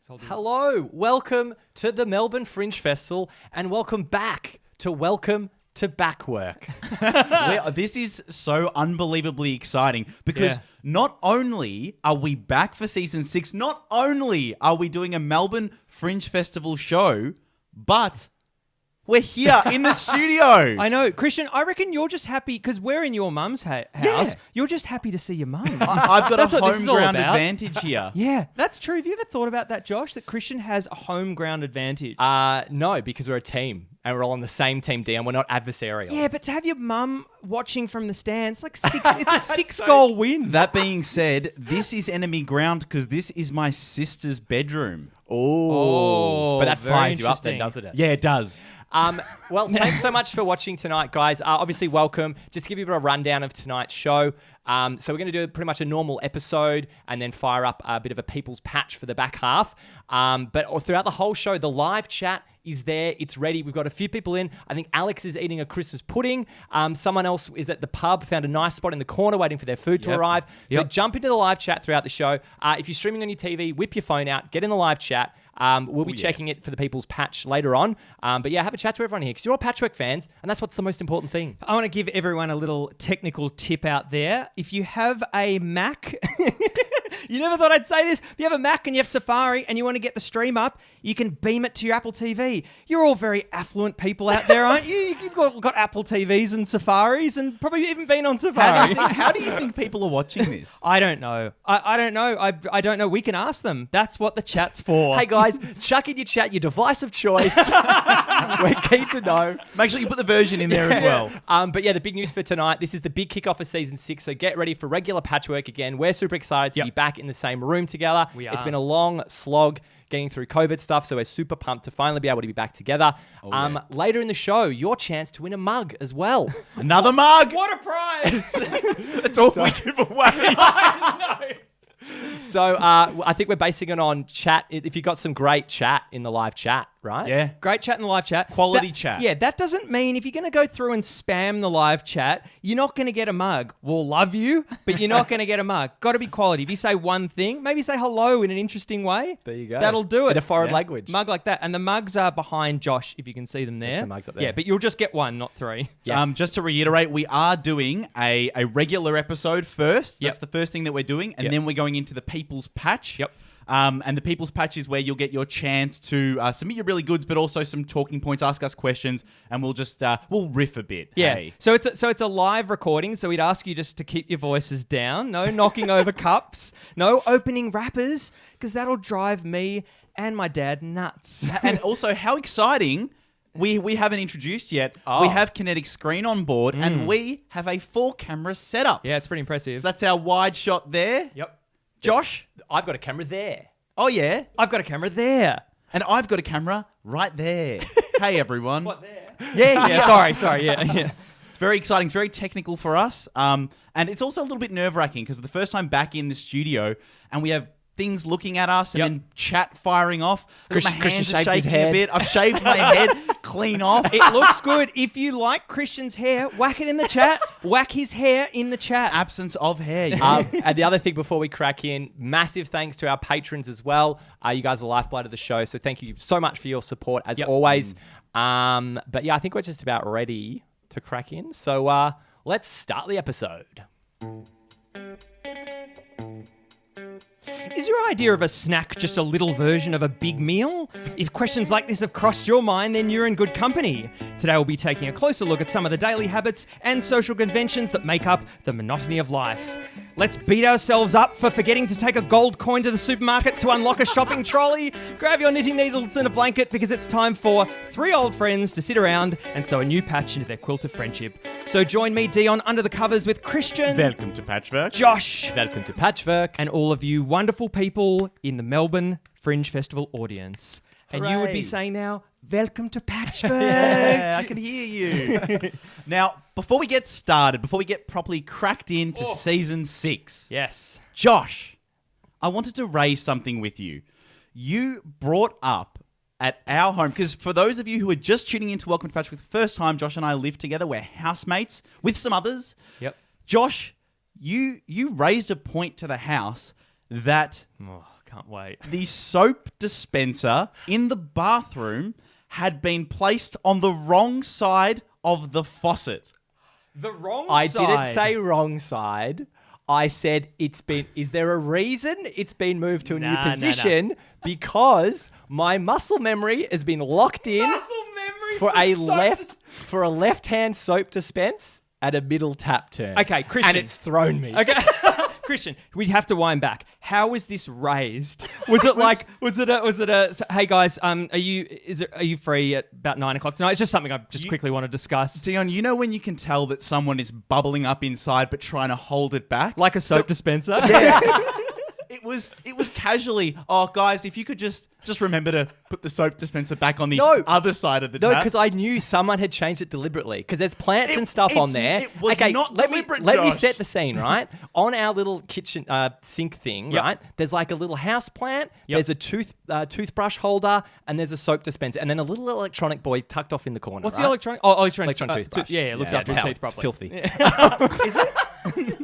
Hello, welcome to the Melbourne Fringe Festival and welcome back to Welcome to Backwork. This is so unbelievably exciting because not only are we back for season 6, not only are we doing a Melbourne Fringe Festival show, but we're here in the studio. I know. Christian, I reckon you're just happy because we're in your mum's house. Yeah. You're just happy to see your mum. I've got That's a what this home is all ground about. advantage here. Yeah, that's true. Have you ever thought about that, Josh, that Christian has a home ground advantage? No, because we're a team and we're all on the same team, Dan. We're not adversarial. Yeah, but to have your mum watching from the stands, it's a six-goal win. That being said, this is enemy ground because this is my sister's bedroom. Oh, but that very fires you up then, interesting. doesn't it? Yeah, it does. Well, thanks so much for watching tonight, guys. Obviously, welcome. Just to give you a bit of a rundown of tonight's show. So we're going to do pretty much a normal episode and then fire up a bit of a people's patch for the back half. But throughout the whole show, the live chat is there. It's ready. We've got a few people in. I think Alex is eating a Christmas pudding. Someone else is at the pub, found a nice spot in the corner waiting for their food to arrive. So jump into the live chat throughout the show. If you're streaming on your TV, whip your phone out, get in the live chat. We'll be checking it for the people's patch later on. But yeah, have a chat to everyone here because you're all patchwork fans and that's what's the most important thing. I want to give everyone a little technical tip out there. If you have a Mac, you never thought I'd say this. If you have a Mac and you have Safari and you want to get the stream up, you can beam it to your Apple TV. You're all very affluent people out there, aren't you? You've got Apple TVs and Safaris and probably even been on Safari. How do you think people are watching this? I don't know. I don't know. I don't know. We can ask them. That's what the chat's for. Hey guys, chuck in your chat your device of choice. We're keen to know. Make sure you put the version in there as well. But yeah, the big news for tonight, this is the big kickoff of season 6, so get ready for regular patchwork again. We're super excited to be back in the same room together. We are. It's been a long slog getting through COVID stuff, so we're super pumped to finally be able to be back together. Later in the show, your chance to win a mug as well. Another mug! What a prize! That's all we give away. I know. So I think we're basing it on chat. If you've got some great chat in the live chat, right? Yeah. Great chat in the live chat. Quality chat. Yeah, that doesn't mean if you're going to go through and spam the live chat, you're not going to get a mug. We'll love you, but you're not going to get a mug. Got to be quality. If you say one thing, maybe say hello in an interesting way. There you go. That'll do it. In a foreign language. Mug like that. And the mugs are behind Josh, if you can see them there. There's the mugs up there. Yeah, but you'll just get one, not 3. Yeah. Just to reiterate, we are doing a regular episode first. That's the first thing that we're doing. And then we're going into the People's Patch. Yep. And the People's Patch is where you'll get your chance to submit your really goods, but also some talking points, ask us questions, and we'll just we'll riff a bit. Yeah. Hey. So it's a live recording, so we'd ask you just to keep your voices down. No knocking over cups. No opening wrappers, because that'll drive me and my dad nuts. And also, how exciting! We haven't introduced yet. We have Kinetic Screen on board, and we have a 4-camera setup. Yeah, it's pretty impressive. So that's our wide shot there. Yep. Josh? I've got a camera there. Oh, yeah. I've got a camera there. And I've got a camera right there. Hey, everyone. What there? Yeah. Sorry. Yeah. It's very exciting. It's very technical for us. And it's also a little bit nerve-wracking because it's the first time back in the studio and we have things looking at us and then chat firing off. My hands are shaking a bit. I've shaved my head clean off. It looks good. If you like Christian's hair, whack it in the chat. Whack his hair in the chat. Absence of hair. And the other thing before we crack in, massive thanks to our patrons as well. You guys are the lifeblood of the show, so thank you so much for your support as always. But yeah, I think we're just about ready to crack in. So let's start the episode. Is your idea of a snack just a little version of a big meal? If questions like this have crossed your mind, then you're in good company. Today we'll be taking a closer look at some of the daily habits and social conventions that make up the monotony of life. Let's beat ourselves up for forgetting to take a gold coin to the supermarket to unlock a shopping trolley. Grab your knitting needles and a blanket because it's time for 3 old friends to sit around and sew a new patch into their quilt of friendship. So join me, Dion, under the covers with Christian. Welcome to Patchwork. Josh. Welcome to Patchwork. And all of you wonderful people in the Melbourne Fringe Festival audience. And you would be Hooray. saying now, welcome to Patchwork. Yeah, I can hear you. Now, before we get started, before we get properly cracked into season 6, Yes. Josh, I wanted to raise something with you. You brought up at our home, because for those of you who are just tuning into Welcome to Patchwork for the first time, Josh and I live together. We're housemates with some others. Yep. Josh, you raised a point to the house that can't wait. The soap dispenser in the bathroom had been placed on the wrong side of the faucet. The wrong I side. didn't say wrong side. I said is there a reason it's been moved to a new position? Because my muscle memory has been locked in for a left-hand soap dispense at a middle tap turn. Okay, Christian. And it's thrown me. Okay, Christian, we have to wind back. How was this raised? Was it a? Hey guys, are you free at about 9 o'clock tonight? It's just something I just quickly want to discuss. Dion, you know when you can tell that someone is bubbling up inside but trying to hold it back, Like a soap dispenser. Yeah. It was casually, oh guys, if you could just remember to put the soap dispenser back on the other side of the tap. No, because I knew someone had changed it deliberately. Because there's plants and stuff on there. It was not let deliberate, me Josh. set the scene, right? On our little kitchen sink thing, Yep. right? There's like a little house plant. Yep. There's a toothbrush holder, and there's a soap dispenser, and then a little electronic boy tucked off in the corner. What's right? the electronic? Oh, electronic Toothbrush. Yeah, it looks after his Towel. teeth properly. It's filthy.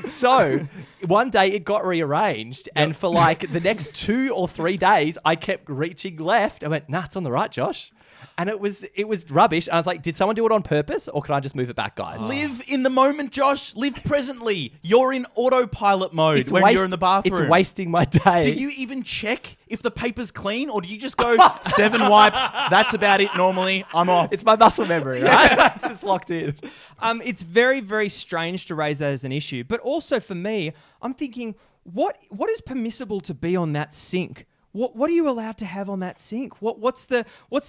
So one day it got rearranged, and for like the next 2 or 3 days, I kept reaching left. I went, nah, it's on the right, Josh. And it was rubbish. I was like, did someone do it on purpose, or can I just move it back, guys? Live in the moment, Josh. Live presently. You're in autopilot mode when you're in the bathroom. It's wasting my day. Do you even check if the paper's clean, or do you just go 7 wipes? That's about it normally. I'm off. It's my muscle memory, right? It's just locked in. It's very, very strange to raise that as an issue. But also for me, I'm thinking, what is permissible to be on that sink? What are you allowed to have on that sink? What's the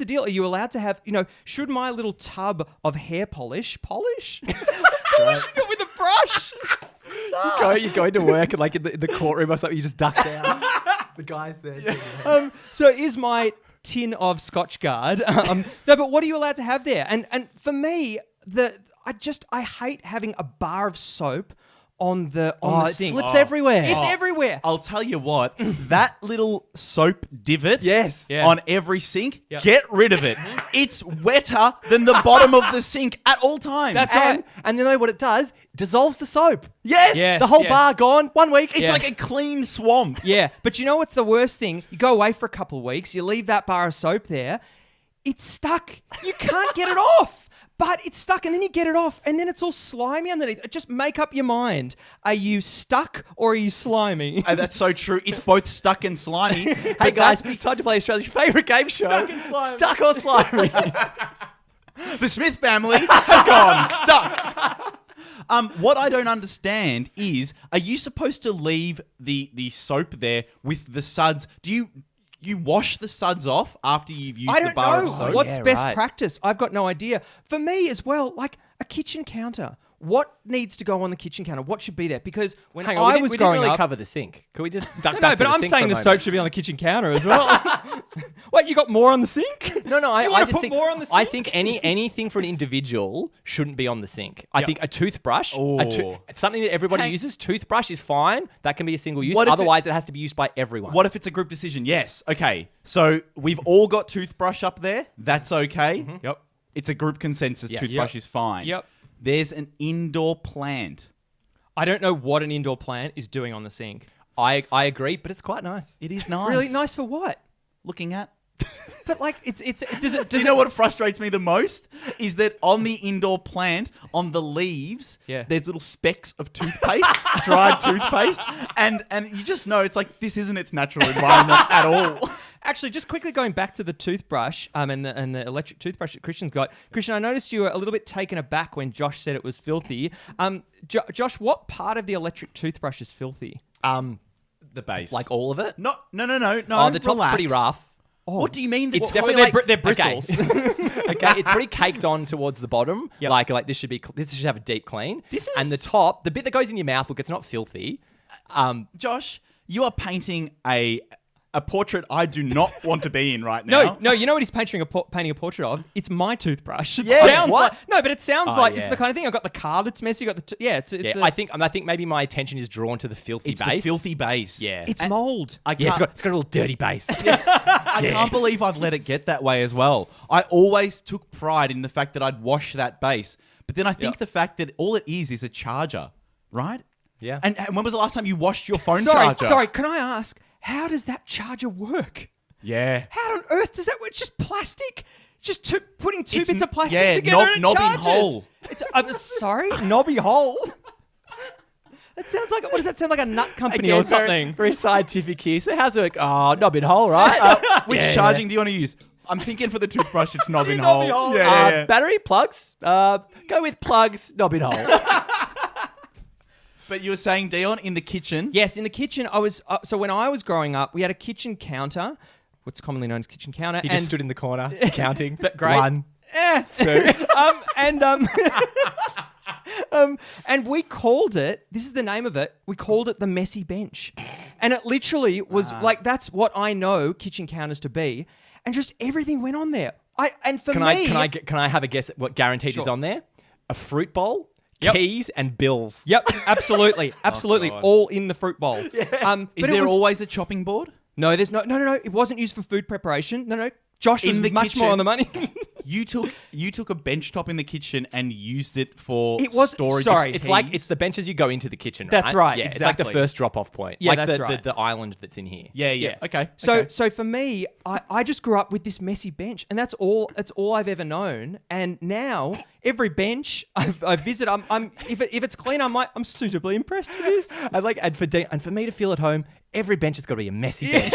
deal? Are you allowed to have, should my little tub of hair polish? Polishing it with a brush? You go into work and like in the courtroom or something, you just duck down. The guy's there. Yeah. So is my tin of Scotchgard? No, but what are you allowed to have there? And for me, I hate having a bar of soap on the it sink. slips everywhere. It's everywhere. I'll tell you what, that little soap divot Yes. Yeah. on every sink, Yep. get rid of it. It's wetter than the bottom of the sink at all times. That's right. And you know what it does? Dissolves the soap. Yes. Yes. The whole yes. bar gone 1 week. It's Yeah. like a clean swamp. Yeah, but you know what's the worst thing? You go away for a couple of weeks, you leave that bar of soap there, it's stuck. You can't get it off. But it's stuck, and then you get it off, and then it's all slimy underneath. Just make up your mind. Are you stuck or are you slimy? That's so true. It's both stuck and slimy. Hey guys, time to play Australia's favourite game show. Stuck and slimy. Stuck or slimy. The Smith family has gone stuck. What I don't understand is, are you supposed to leave the soap there with the suds? Do you wash the suds off after you've used I the don't bar know. of soap? What's Yeah, best right. practice? I've got no idea. For me as well, like a kitchen counter. What needs to go on the kitchen counter? What should be there? Because when Hang on, I we was didn't growing really up... cover the sink. Can we just duck No, back to but the I'm sink saying for a the moment? soap should be on the kitchen counter as well. What, you got more on the sink? No, You I wanna just put think more on the I sink? think anything for an individual shouldn't be on the sink. I Yep. think a toothbrush, Oh. something that everybody Hey. uses, toothbrush is fine. That can be a single use. What if Otherwise, it has to be used by everyone. What if it's a group decision? Yes. Okay. So we've all got toothbrush up there. That's okay. Yep. It's a group consensus. Yes. Toothbrush Yep. is fine. Yep. There's an indoor plant. I don't know what an indoor plant is doing on the sink. I agree, but it's quite nice. It is nice. Really nice for what? Looking at. But like, Do you know what frustrates me the most? Is that on the indoor plant, on the leaves, Yeah. there's little specks of toothpaste, dried toothpaste, and you just know it's like this isn't its natural environment at all. Actually, just quickly going back to the toothbrush and the electric toothbrush that Christian's got. Christian, I noticed you were a little bit taken aback when Josh said it was filthy. Josh, what part of the electric toothbrush is filthy? The base, Like all of it. no. Oh, the top's relax. pretty rough. What do you mean? It's What- definitely they're like they're bristles. Okay, it's pretty caked on towards the bottom. Yep. Like this should have a deep clean. This And is- the top, the bit that goes in your mouth, look, it's not filthy. Josh, you are painting a portrait I do not want to be in right now. No, you know what he's painting a portrait of? It's my toothbrush. It Yeah, sounds what? like no, but it sounds Oh, like it's yeah. the kind of thing. I've got the car that's messy. Got the Yeah, it's I think maybe my attention is drawn to the filthy It's base. the filthy base. Yeah. it's mold. I Yeah, can't, it's got a little dirty base. I can't believe I've let it get that way as well. I always took pride in the fact that I'd wash that base. But then I think Yep. the fact that all it is a charger, right? Yeah. And when was the last time you washed your phone Sorry, charger? sorry. Can I ask, how does that charger work? Yeah. How on earth does that work? It's just plastic. Just putting two It's bits of plastic yeah, together and it knobbing charges. hole. It's, I'm sorry, knobby hole. That sounds like, what does that sound like, a nut company or something? Very scientific here. So how's it work? Oh, knob in hole, right? Which charging do you want to use? I'm thinking for the toothbrush, it's knob in Knobby hole. hole. Yeah. Battery, plugs. Go with plugs, knob in hole. But you were saying, Dion, in the kitchen. Yes, in the kitchen, I was. So when I was growing up, we had a kitchen counter, what's commonly known as kitchen counter. He just stood in the corner counting. Great. 1, 2. And we called it, this is the name of it, we called it the messy bench. And it literally was like, that's what I know kitchen counters to be. And just everything went on there. Can I have a guess at what guaranteed is on there? A fruit bowl, keys, and bills. Yep, absolutely. Absolutely. God. All in the fruit bowl. Is there always a chopping board? No, there's no. It wasn't used for food preparation. No. Josh was In the much kitchen. more on the money. You took a bench top in the kitchen and used it for It was- storage. sorry. of It's keys. like it's the bench as you go into the kitchen. That's right, Yeah, it's like the exactly. first drop-off point. Yeah, like that's the, right. the island that's in here. Yeah. Okay. So okay. so for me, I just grew up with this messy bench, and that's all I've ever known. And now every bench I visit, I'm if it's clean, I'm suitably impressed with this. And for me to feel at home, every bench has got to be a messy bench.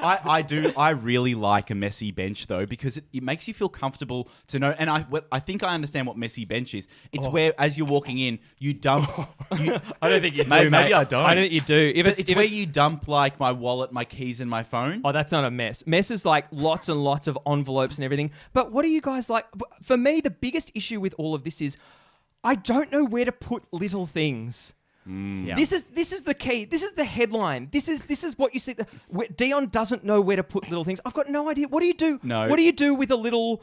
I do. I really like a messy bench though, because it makes you feel comfortable to know. And I think I understand what messy bench is. It's where, as you're walking in, you dump. I don't think you do. Maybe I don't. I don't think you do. It's where you dump like my wallet, my keys, and my phone. Oh, that's not a mess. Mess is like lots and lots of envelopes and everything. But what do you guys like? For me, the biggest issue with all of this is I don't know where to put little things. Yeah. This is the key. This is the headline. This is what you see. Dion doesn't know where to put little things. I've got no idea. What do you do? No. What do you do with a little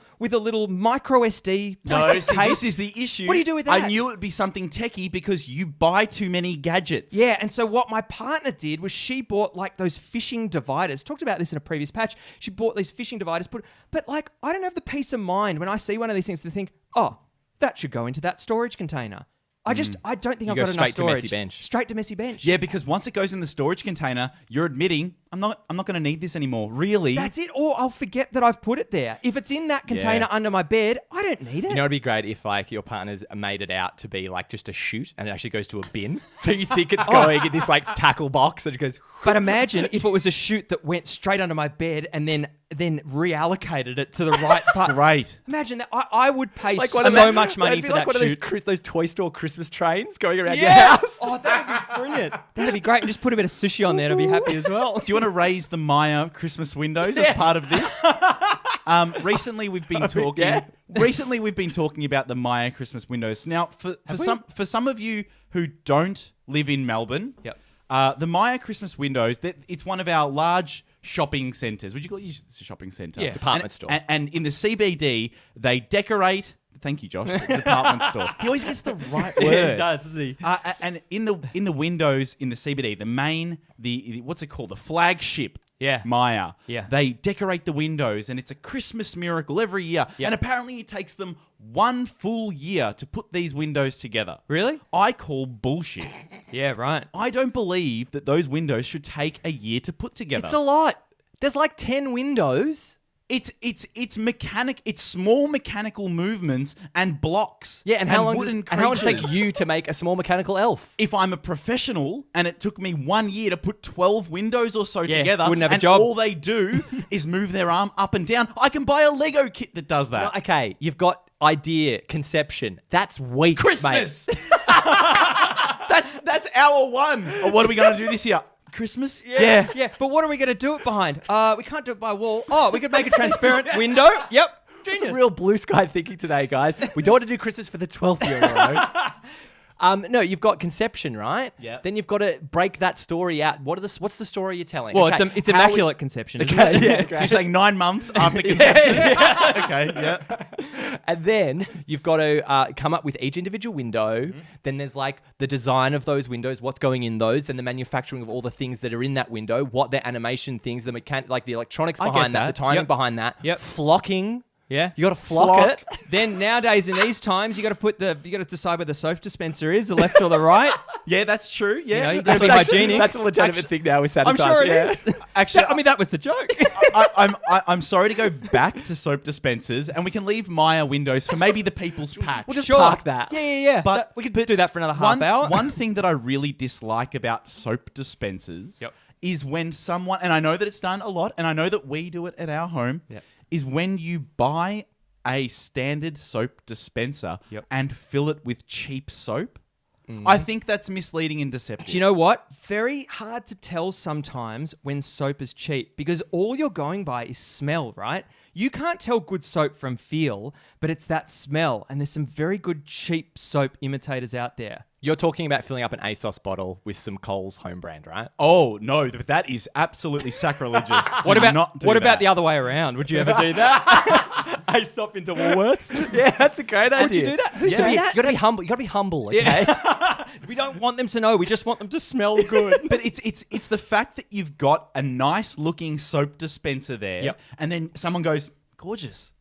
micro SD plastic case? This is the issue. What do you do with that? I knew it would be something techie because you buy too many gadgets. Yeah, and so what my partner did was she bought like those fishing dividers. Talked about this in a previous patch. She bought these fishing dividers, but like I don't have the peace of mind when I see one of these things to think, oh, that should go into that storage container. I don't think I've go got enough straight to storage. messy bench. Straight to messy bench. Yeah, because once it goes in the storage container, you're admitting I'm not going to need this anymore. Really? That's it. Or I'll forget that I've put it there. If it's in that container under my bed, I don't need it. You know, it'd be great if like your partner's made it out to be like just a chute and it actually goes to a bin. So you think it's going in this like tackle box and it goes. But imagine if it was a chute that went straight under my bed and then reallocated it to the right part. Great. Imagine that. I would pay Like so much money it'd be for like that one chute. of those toy store Christmas trains going around your house. Oh, that'd be brilliant. That'd be great. And just put a bit of sushi on there to be happy as well. Do you want to raise the Myer Christmas windows as part of this? Recently we've been talking. yeah. Recently we've been talking about the Myer Christmas windows. Now, for some of you who don't live in Melbourne, Yep. The Myer Christmas windows. It's one of our large shopping centres. Would you call it a shopping centre? Yeah. Department store. And in the CBD, they decorate. Thank you, Josh. The department store. He always gets the right word. He does, doesn't he? And in the windows in the CBD, the what's it called? The flagship. Yeah. Myer. Yeah. They decorate the windows, and it's a Christmas miracle every year. Yeah. And apparently, it takes them 1 full year to put these windows together. Really? I call bullshit. Yeah, right. I don't believe that those windows should take a year to put together. It's a lot. There's like 10 windows. It's mechanic. It's small mechanical movements and blocks. Yeah, and how long wooden does it take creatures. you to make a small mechanical elf? If I'm a professional and it took me 1 year to put 12 windows or so Yeah, together, wouldn't have a and job. all they do is move their arm up and down, I can buy a Lego kit that does that. No, okay, you've got idea, conception. That's weeks, Christmas. mate. That's hour one. Or what are we going to do this year? Christmas? Yeah. But what are we going to do it behind? We can't do it by a wall. Oh, we could make a transparent window. Yep. It's Genius. a real blue sky thinking today, guys. We don't want to do Christmas for the 12th year in a row. No, you've got conception, right? Yeah. Then you've got to break that story out. What's the story you're telling? Well, Okay, it's how immaculate conception. Isn't Okay, it? yeah, So great. you're saying 9 months after conception? Okay, yeah. And then you've got to come up with each individual window. Mm-hmm. Then there's like the design of those windows, what's going in those, and the manufacturing of all the things that are in that window, what their animation things, like the electronics I get behind that, that. the timing Yep. behind that, Yep. flocking Yeah. You got to flock it. Then nowadays in these times, you got to decide where the soap dispenser is, the left or the right. Yeah, that's true. You know, Yeah, you got to be hygienic. That's a legitimate thing now with I'm sanitizer. sure it is. Actually, I mean, that was the joke. I'm sorry to go back to soap dispensers, and we can leave Myer windows for maybe the people's patch. We'll just park that. Yeah. But- we could do that for another half hour. One thing that I really dislike about soap dispensers is when someone, and I know that it's done a lot, and I know that we do it at our home, is when you buy a standard soap dispenser and fill it with cheap soap. I think that's misleading and deceptive. Do you know what? Very hard to tell sometimes when soap is cheap because all you're going by is smell, right? You can't tell good soap from feel, but it's that smell. And there's some very good cheap soap imitators out there. You're talking about filling up an ASOS bottle with some Coles home brand, right? Oh, no, that is absolutely sacrilegious. What about that. the other way around? Would you ever do that? Aesop into Woolworths? Yeah, that's a great idea. Would you do that? Who's You doing that? got to be humble. You got to be humble, okay? We don't want them to know. We just want them to smell good. But it's the fact that you've got a nice looking soap dispenser there, and then someone goes, gorgeous.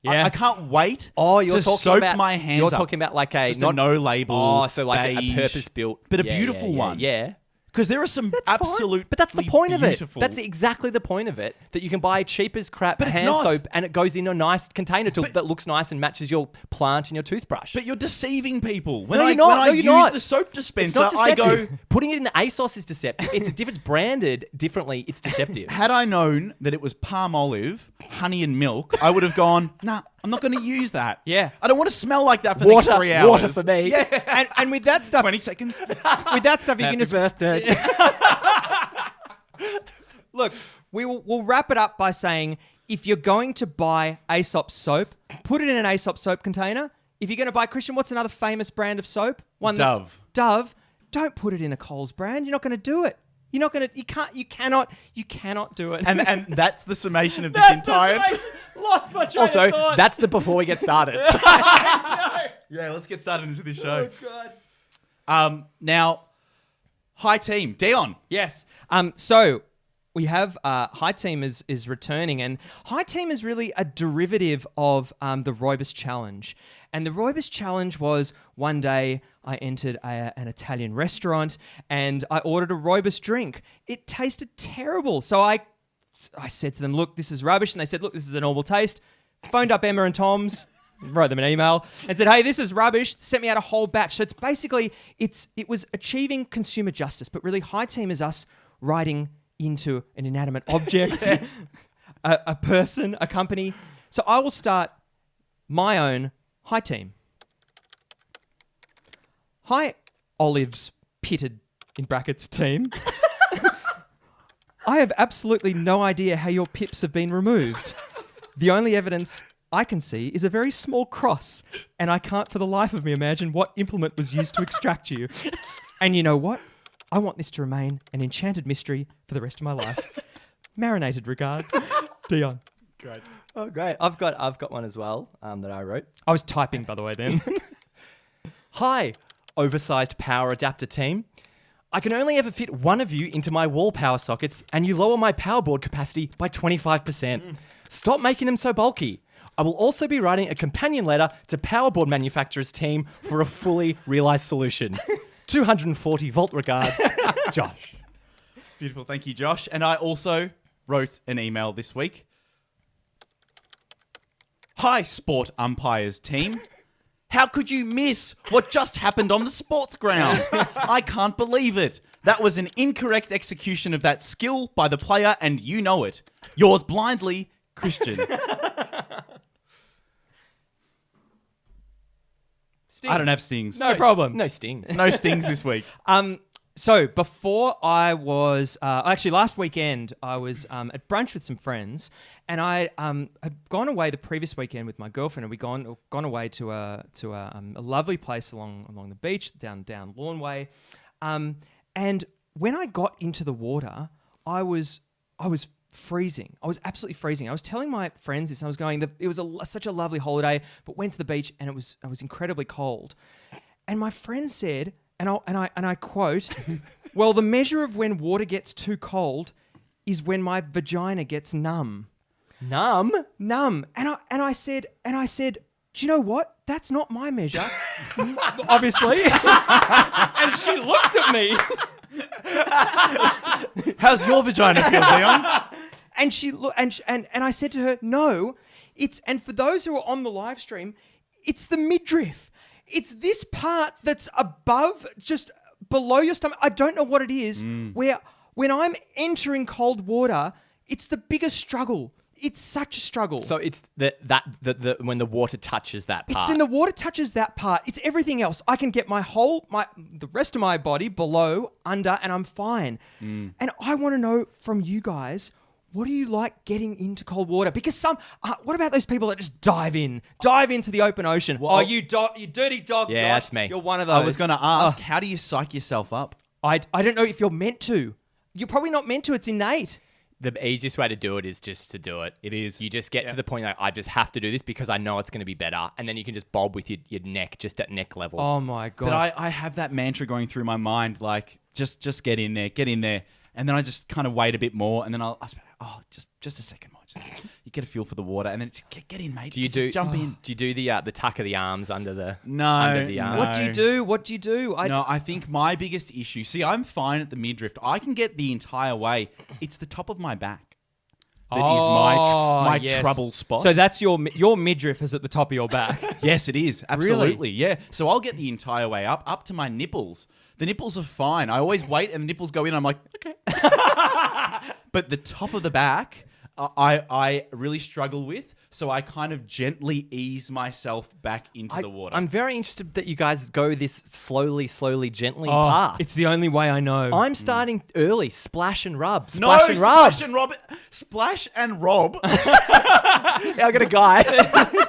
Yeah. I can't wait You're to talking soap about, my hands You're up. talking about like a Just a no label. Oh, so like beige, a purpose-built, but a beautiful one. Yeah. Because there are some absolute, But that's the point of it. beautiful. That's exactly the point of it. That you can buy cheap as crap But it's hand not. soap and it goes in a nice container that looks nice and matches your plant and your toothbrush. But you're deceiving people. When No, I, you're not. when I No, you're use not. the soap It's dispenser, not I deceptive. go. Putting it in the ASOS is deceptive. If it's branded differently, it's deceptive. Had I known that it was palm olive, honey, and milk, I would have gone. Nah, I'm not going to use that. Yeah. I don't want to smell like that for the next 3 hours. Water for me. Yeah. And with that stuff, 20 seconds. with that stuff, you Happy can just birthday. look. We'll wrap it up by saying if you're going to buy Aesop soap, put it in an Aesop soap container. If you're going to buy Christian, what's another famous brand of soap? Dove. Dove. Don't put it in a Coles brand. You're not going to do it. You're not going to. You cannot do it. And that's the summation of this entire. Lost my train Also, of thought. that's the before we get started. Yeah, let's get started into this show. Oh God. Now, hi team, Dion. Yes. So we have High Team is returning, and High Team is really a derivative of the Roibus Challenge. And the Roibus Challenge was one day I entered an Italian restaurant and I ordered a Roibus drink. It tasted terrible. So I said to them, look, this is rubbish. And they said, look, this is the normal taste. Phoned up Emma and Tom's, wrote them an email and said, hey, this is rubbish. Sent me out a whole batch. So it's basically, it was achieving consumer justice, but really High Team is us writing into an inanimate object, a person, a company. So I will start my own High Team. Hi, Olives pitted in brackets team. I have absolutely no idea how your pips have been removed. The only evidence I can see is a very small cross, and I can't for the life of me imagine what implement was used to extract you. And you know what? I want this to remain an enchanted mystery for the rest of my life. Marinated regards, Dion. Great. Oh, great. I've got one as well that I wrote. I was typing, by the way, then. Hi, oversized power adapter team. I can only ever fit one of you into my wall power sockets, and you lower my power board capacity by 25%. Stop making them so bulky. I will also be writing a companion letter to powerboard manufacturers team for a fully realized solution. 240 volt regards, Josh. Beautiful. Thank you, Josh. And I also wrote an email this week. Hi, sport umpires team. How could you miss what just happened on the sports ground? I can't believe it. That was an incorrect execution of that skill by the player, and you know it. Yours blindly, Christian. I don't have stings. No problem. No stings. No stings this week. So before I was, actually last weekend, I was at brunch with some friends, and I had gone away the previous weekend with my girlfriend, and we'd gone away to a lovely place along the beach, down Lawnway, and when I got into the water, I was freezing. I was absolutely freezing. I was telling my friends this. I was going. It was such a lovely holiday, but went to the beach, and I was incredibly cold, and my friend said. And I quote, well, the measure of when water gets too cold is when my vagina gets numb. Numb? Numb. And I said, do you know what? That's not my measure. Obviously. And she looked at me. How's your vagina feel, Dion? And she and I said to her, no, and for those who are on the live stream, it's the midriff. It's this part that's above, just below your stomach. I don't know what it is, where when I'm entering cold water, it's the biggest struggle. It's such a struggle. So it's the when the water touches that part. It's when the water touches that part. It's everything else. I can get the rest of my body below, under, and I'm fine. And I want to know from you guys, what do you like getting into cold water? Because what about those people that just dive into the open ocean? Well, you dirty dog, Yeah, Josh. that's me. You're one of those. I was going to ask, how do you psych yourself up? I don't know if you're meant to. You're probably not meant to. It's innate. The easiest way to do it is just to do it. It is. You just get to the point like, I just have to do this because I know it's going to be better. And then you can just bob with your neck just at neck level. Oh, my God. But I have that mantra going through my mind, like, just get in there, get in there. And then I just kind of wait a bit more. And then I'll just a second more. You get a feel for the water. And then it's, get in, mate. Just jump in. Do you do the tuck of the arms under the arms? No. What do you do? I think my biggest issue, see, I'm fine at the midriff. I can get the entire way. It's the top of my back that is my yes. trouble spot. So that's your midriff is at the top of your back. Yes, it is. Absolutely. Yeah. So I'll get the entire way up to my nipples. The nipples are fine. I always wait and the nipples go in. I'm like, okay. But the top of the back, I really struggle with. So I kind of gently ease myself back into the water. I'm very interested that you guys go this slowly, gently path. It's the only way I know. I'm starting early. Splash and rub. No, Splash and rub. Splash and Rob. Splash and Rob. Yeah, I got a guy.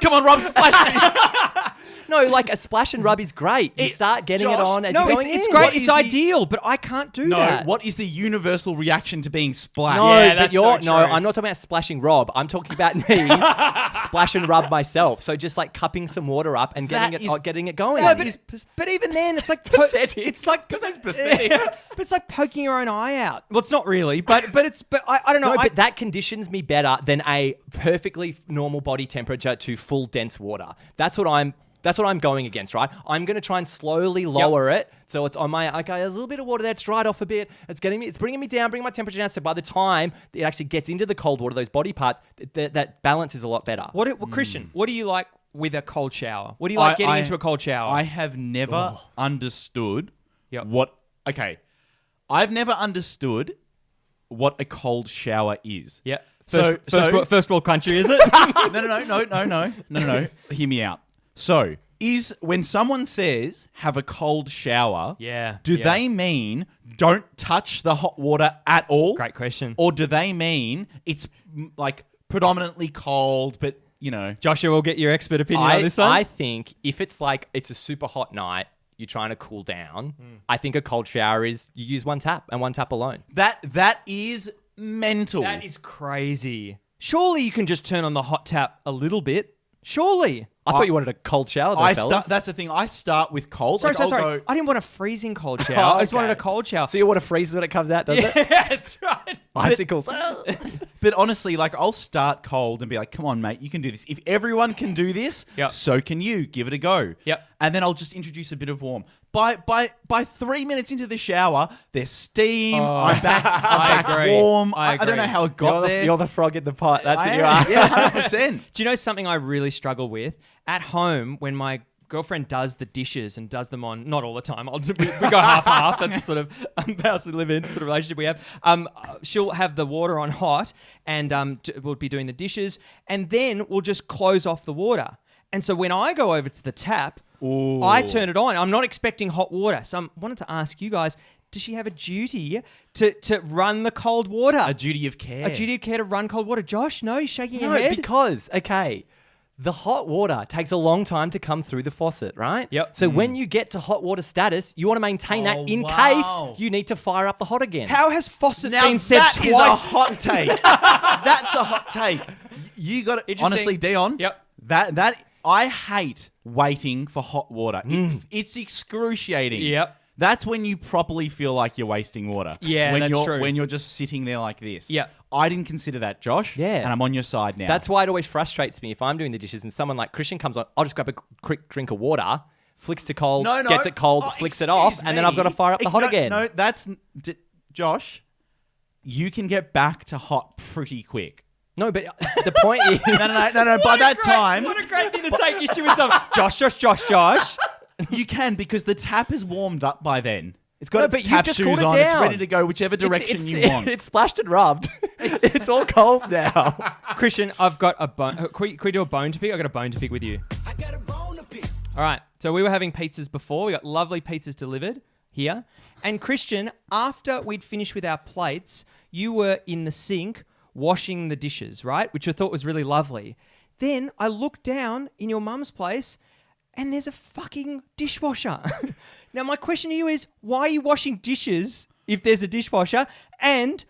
Come on, Rob, splash me. No, like a splash and rub is great. You start getting it on as you're going it's in. great. What It's is the- ideal, but I can't do that. What is the universal reaction to being splashed? No, Yeah, but that's you're so true. I'm not talking about splashing Rob. I'm talking about me splash and rub myself. So just like cupping some water up and That getting it going. No, but even then, it's like Pathetic. It's like Because that's pathetic. but it's like poking your own eye out. Well, it's not really, but I don't know. No, but that conditions me better than a perfectly normal body temperature to full dense water. That's what I'm going against, right? I'm going to try and slowly lower it. So it's on okay, there's a little bit of water there. It's dried off a bit. It's bringing me down, bringing my temperature down. So by the time it actually gets into the cold water, those body parts, that balance is a lot better. Christian, what do you like with a cold shower? What do you like getting into a cold shower? I have never understood Yep. I've never understood what a cold shower is. Yeah. So- First world country, is it? No. Hear me out. So, when someone says have a cold shower, do they mean don't touch the hot water at all? Great question. Or do they mean it's like predominantly cold, but Joshua, we'll get your expert opinion on this one. I think if it's like it's a super hot night, you're trying to cool down. I think a cold shower is you use one tap and one tap alone. that is mental. That is crazy. Surely you can just turn on the hot tap a little bit. Surely. I thought you wanted a cold shower, though, fellas. That's the thing. I start with cold. Sorry. I'll go- I didn't want a freezing cold shower. I just wanted a cold shower. So your water freezes when it comes out, does it? Yeah, that's right. Icicles. But honestly, like I'll start cold and be like, come on, mate, you can do this. If everyone can do this, Yep. so can you. Give it a go. Yep. And then I'll just introduce a bit of warm. By 3 minutes into the shower, there's steam. I'm back agree. warm. I I don't know agree. how it got there. You're the frog in the pot. That's what I you am. are. Yeah, 100%. Do you know something I really struggle with? At home, when my girlfriend does the dishes and does them on, not all the time, we go half-half. That's sort of house we live in, sort of relationship we have. She'll have the water on hot and we'll be doing the dishes and then we'll just close off the water. And so when I go over to the tap, I turn it on. I'm not expecting hot water. So I wanted to ask you guys, does she have a duty to run the cold water? A duty of care. A duty of care to run cold water. Josh, no, you're shaking your No, head. because, the hot water takes a long time to come through the faucet, right? Yep. So when you get to hot water status, you want to maintain that in wow. case you need to fire up the hot again. How has faucet Now been said that twice? is a hot take. That's a hot take. You got it. Interesting. Honestly, Dion. Yep. That I hate waiting for hot water. It's excruciating. Yep. That's when you properly feel like you're wasting water. Yeah, when that's you're, true. When you're just sitting there like this. Yeah. I didn't consider that, Josh. Yeah. And I'm on your side now. That's why it always frustrates me if I'm doing the dishes and someone like Christian comes on, I'll just grab a quick drink of water, flicks to cold, gets it cold, flicks it off, and then I've got to fire up the hot again. No, that's... Josh, you can get back to hot pretty quick. No, but the point is... No. By that time... What a great thing to take issue with something. Josh. You can, because the tap is warmed up by then. It's got No, its but you've tap just shoes cooled it on. It's down. ready to go whichever direction you want. It's splashed and rubbed. It's all cold now. Christian, I've got a bone. Can we do a bone to pick? I've got a bone to pick with you. I got a bone to pick. All right. So we were having pizzas before. We got lovely pizzas delivered here. And Christian, after we'd finished with our plates, you were in the sink washing the dishes, right? Which I thought was really lovely. Then I looked down in your mum's place and there's a fucking dishwasher. Now, my question to you is, why are you washing dishes if there's a dishwasher? And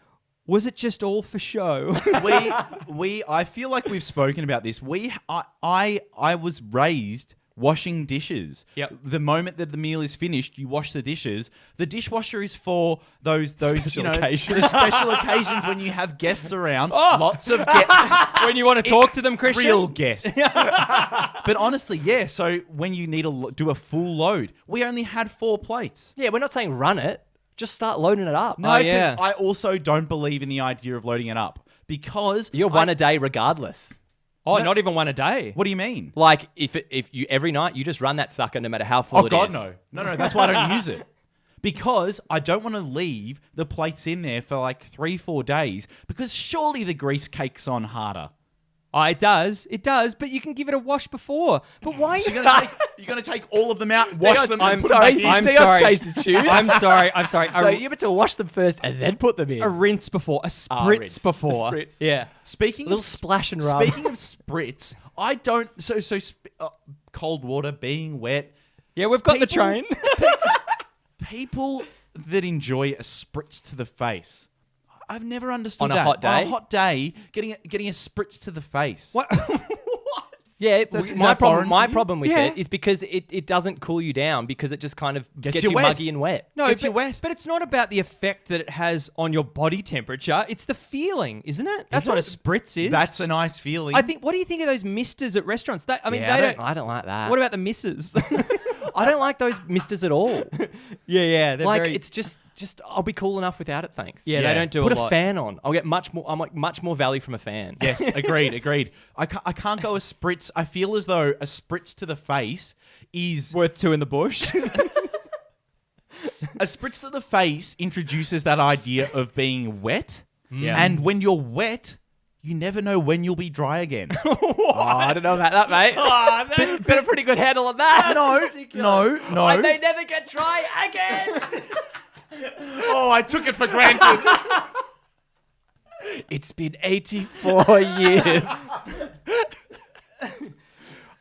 was it just all for show? I feel like we've spoken about this. I was raised washing dishes. Yep. The moment that the meal is finished, you wash the dishes. The dishwasher is for those Special occasions. the special occasions when you have guests around. Oh! Lots of guests. When you want to talk to them, Christian? Real guests. But honestly, yeah. So when you need to do a full load, we only had 4 plates. Yeah, we're not saying run it. Just start loading it up. No, Oh, because yeah. I also don't believe in the idea of loading it up because You're one a day regardless. Oh, not even one a day. What do you mean? Like, if you every night, you just run that sucker no matter how full Oh it God, is. no. That's why I don't use it. Because I don't want to leave the plates in there for like 3-4 days. Because surely the grease cakes on harder. Oh, it does, but you can give it a wash before. But why? So you're gonna take all of them out, wash them, and put them back in. I'm Dion's sorry. changed his shoes. I'm sorry. No, you're meant to wash them first and then put them in. A rinse before, a spritz rinse. before. A spritz. Yeah. Speaking A little of splash and rub. Speaking of spritz, I don't. Cold water being wet. Yeah, we've got the People- train. People that enjoy a spritz to the face. I've never understood On a that. hot day? On a hot day, getting a spritz to the face. What? Yeah, Is my that foreign problem. to My you? problem with Yeah. it is because it doesn't cool you down because it just kind of gets you you wet. muggy and wet. No, Gets you wet. But it's not about the effect that it has on your body temperature. It's the feeling, isn't it? That's what a spritz is. That's a nice feeling. I think. What do you think of those misters at restaurants? They don't. I don't like that. What about the misses? I don't like those misters at all. yeah. They're Like very, it's just I'll be cool enough without it, thanks. Yeah, Yeah. they don't do Put a a lot. fan on. I'll get much more value from a fan. Yes, agreed. I can't go a spritz. I feel as though a spritz to the face is Worth 2 in the bush. a spritz to the face introduces that idea of being wet. Yeah. And when you're wet, you never know when you'll be dry again. Oh, I don't know about that, mate. Got a pretty good handle on that. No. And they never get dry again. Oh, I took it for granted. It's been 84 years.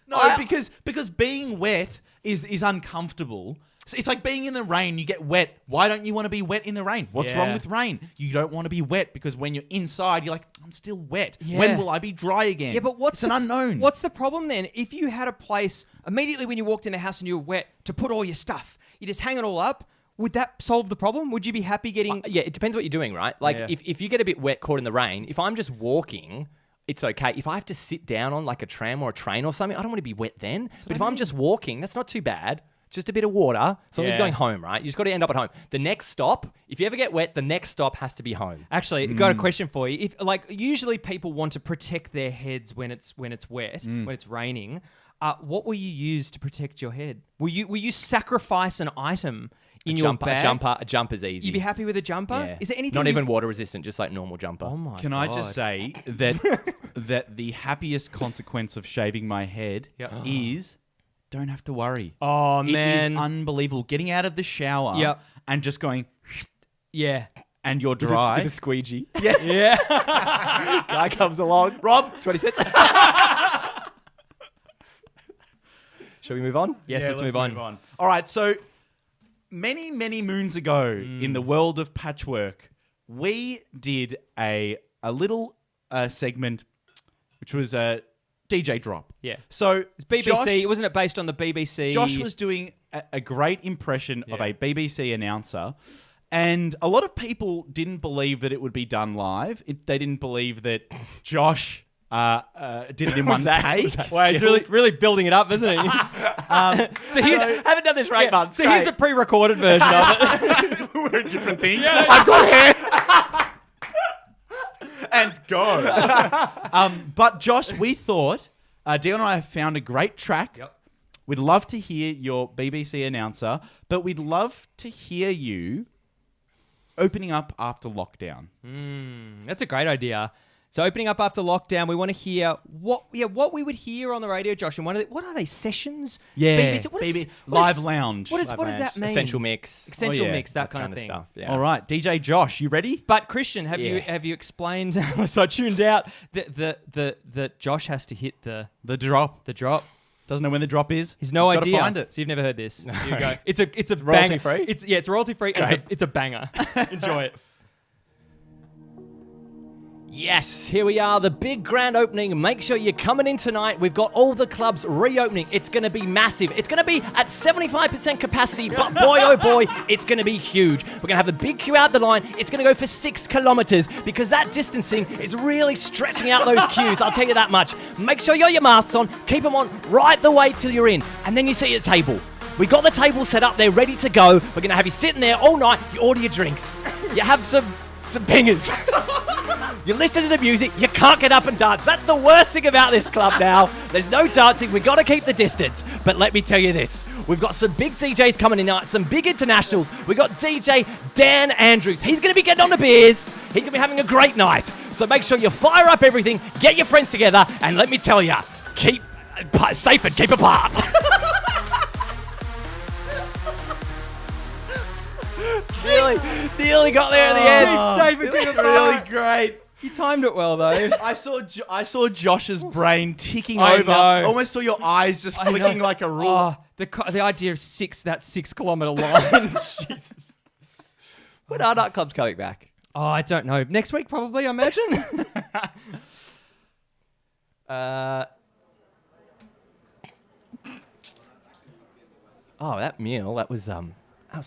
No, because being wet is uncomfortable. So it's like being in the rain, you get wet. Why don't you want to be wet in the rain? What's Yeah. wrong with rain? You don't want to be wet because when you're inside, you're like, I'm still wet. Yeah. When will I be dry again? Yeah, but it's an unknown. What's the problem then? If you had a place immediately when you walked in the house and you were wet to put all your stuff, you just hang it all up. Would that solve the problem? Would you be happy getting? Yeah, it depends what you're doing, right? Like Yeah. if you get a bit wet caught in the rain, if I'm just walking, it's okay. If I have to sit down on like a tram or a train or something, I don't want to be wet then. But if I'm just walking, that's not too bad. Just a bit of water. As long as Yeah. you're going home, right? You just got to end up at home. The next stop, if you ever get wet, the next stop has to be home. Actually, got a question for you. If usually people want to protect their heads when it's wet, when it's raining. What will you use to protect your head? Will you sacrifice an item in your bag? A jumper's easy. You'd be happy with a jumper? Yeah. Is there anything? Not you- even water resistant, just like normal jumper. Oh my Can god! I just say that the happiest consequence of shaving my head Yep. is don't have to worry. Oh It man! is unbelievable. Getting out of the shower Yep. and just going, yeah. and you're With a dry. squeegee. Yeah. Guy comes along. Rob, 20 cents. Shall we move on? Yes, Yeah, let's move on. All right, so many, many moons ago in the world of patchwork, we did a little segment which was DJ drop. Yeah. So It's BBC. Wasn't it based on the BBC? Josh was doing a great impression of a BBC announcer. And a lot of people didn't believe that it would be done live. They didn't believe that Josh did it in one take. Wow, he's really building it up, isn't he? Haven't done this for 8 months. So here's a pre-recorded version of it. We're different things. Yeah. I've got hair. And go. But Josh, we thought, Dion and I have found a great track. Yep. We'd love to hear your BBC announcer, but we'd love to hear you opening up after lockdown. That's a great idea. So opening up after lockdown, we want to hear what we would hear on the radio, Josh. And what are they, sessions? Yeah, BBC, live lounge. What does Live that lounge. mean? Essential mix. Essential Oh, yeah. mix, that That kind of thing. stuff. Yeah. All right, DJ Josh, you ready? But Christian, have Yeah. you explained? So I tuned out that Josh has to hit the The drop. drop. Doesn't know when the drop is. He's no He's gotta idea. find it. So you've never heard this. No. Here you go. It's a royalty banger. free? It's royalty free. And Great. it's a banger. Enjoy it. Yes, here we are, the big grand opening. Make sure you're coming in tonight. We've got all the clubs reopening. It's going to be massive. It's going to be at 75% capacity, but boy, oh boy, it's going to be huge. We're going to have the big queue out the line. It's going to go for 6 kilometres because that distancing is really stretching out those queues. I'll tell you that much. Make sure you got your masks on. Keep them on right the way till you're in. And then you see a table. We got the table set up. They're ready to go. We're going to have you sitting there all night. You order your drinks. You have some pingers. You listen to the music, you can't get up and dance. That's the worst thing about this club now. There's no dancing, we've got to keep the distance. But let me tell you this, we've got some big DJs coming in tonight, some big internationals. We've got DJ Dan Andrews. He's going to be getting on the beers. He's going to be having a great night. So make sure you fire up everything, get your friends together, and let me tell you, keep safe and keep apart. Nearly got there at the end. Keep safe and keep apart. Really great. You timed it well, though. I saw Josh's brain ticking I over. know. I almost saw your eyes just flicking like a rule. Oh, the idea of that 6 kilometre line. Jesus. When are nightclubs coming back? Oh, I don't know. Next week, probably, I imagine. That meal, that was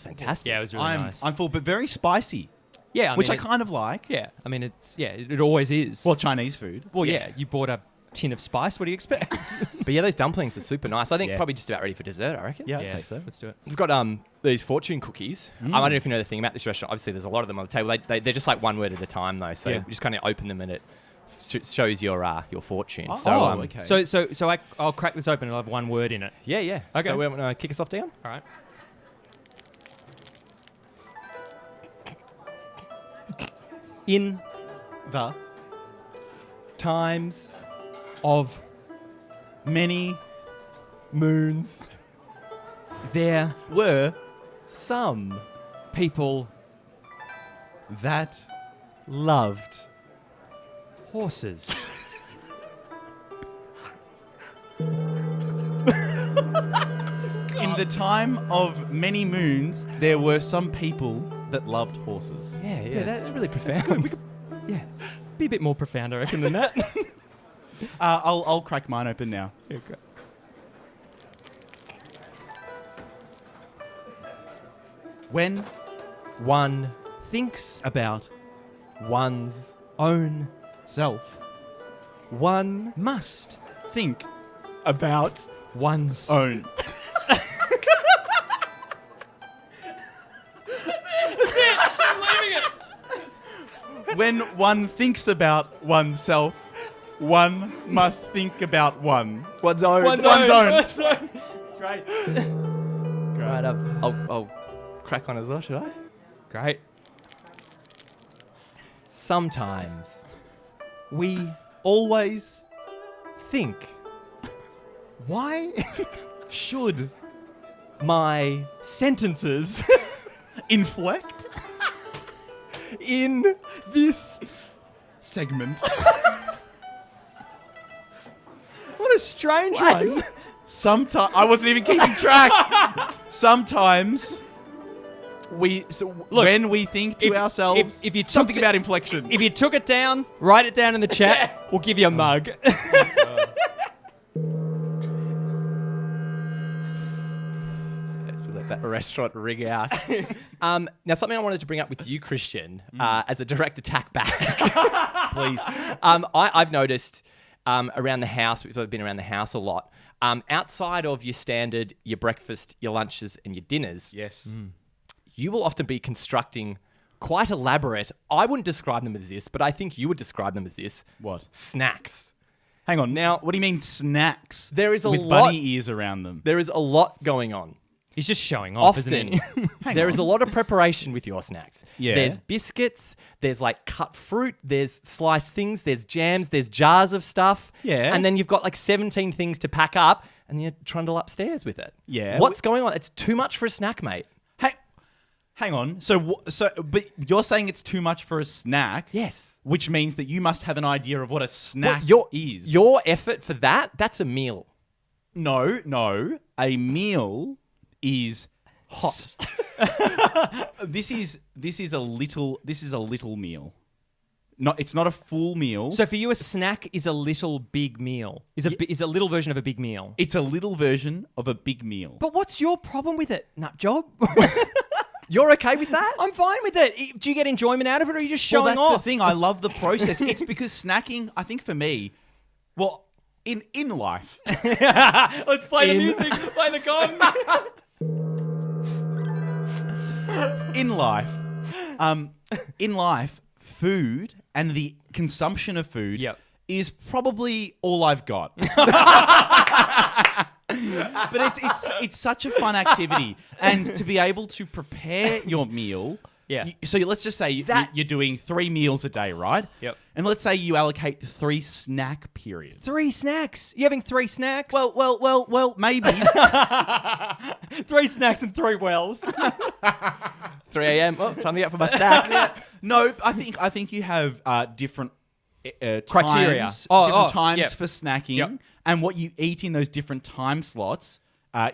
fantastic. Yeah, it was really nice. I'm full, but very spicy, yeah, which I kind of like. Yeah, I mean, it always is. Well, Chinese food. Well, yeah, you bought a tin of spice. What do you expect? But yeah, those dumplings are super nice. I think Yeah. probably just about ready for dessert, I reckon. Yeah, I'd say so. Let's do it. We've got these fortune cookies. I don't know if you know the thing about this restaurant. Obviously, there's a lot of them on the table. They're just like one word at a time, though. So Yeah. you just kind of open them and it shows your fortune. Oh, okay. So I'll crack this open and I'll have one word in it. Yeah. Okay. So we want to kick us off, down. All right. In The Times of many moons there were some people that loved horses. in the time of many moons, there were some people that loved horses. Yeah, that's really That's profound. good. Yeah, be a bit more profound, I reckon, than that. I'll crack mine open now. Yeah, great. When One Thinks about one's own self, one must think about one's own. When one thinks about oneself, one must think about one. one's own. One's own. Great. Right, I'll crack on as well, should I? Great. Sometimes We always think Why should my sentences inflect in this segment. What a strange one. Sometimes I wasn't even keeping track. Sometimes when we think to ourselves, if you took something it- about inflection. If you took it down, write it down in the chat. We'll give you a mug. that restaurant ring out. Now, something I wanted to bring up with you, Christian, as a direct attack back, please. I've noticed around the house, we've been around the house a lot, outside of your standard, your breakfast, your lunches, and your dinners, Yes. you will often be constructing quite elaborate, I wouldn't describe them as this, but I think you would describe them as this. What? Snacks. Hang on. Now- what do you mean snacks? There is a with lot- bunny ears around them. There is a lot going on. He's just showing off, isn't he? Often, there is a lot of preparation with your snacks. Yeah. There's biscuits, there's like cut fruit, there's sliced things, there's jams, there's jars of stuff. Yeah. And then you've got like 17 things to pack up and you trundle upstairs with it. Yeah. What's going on? It's too much for a snack, mate. Hang on. But you're saying it's too much for a snack? Yes. Which means that you must have an idea of what a snack is. Your effort for that's a meal. No. A meal is hot. This is a little meal. It's not a full meal. So for you, a snack is a little big meal. Is a little version of a big meal. It's a little version of a big meal. But what's your problem with it, nut job? You're okay with that? I'm fine with it. Do you get enjoyment out of it, or are you just showing that's off? the thing. I love the process. It's because snacking, I think for me, well, in life. Let's play the music. Play the gong. In life, food and the consumption of food Yep. is probably all I've got. But it's such a fun activity, and to be able to prepare your meal. Yeah. So let's just say you're doing 3 meals a day, right? Yep. And let's say you allocate 3 snack periods. 3 snacks. You having 3 snacks? Well, maybe. 3 snacks and 3 wells. 3 a.m. Oh, time to get for my snack. No, I think you have different Criteria. times, Oh, times yep. for snacking, Yep. and what you eat in those different time slots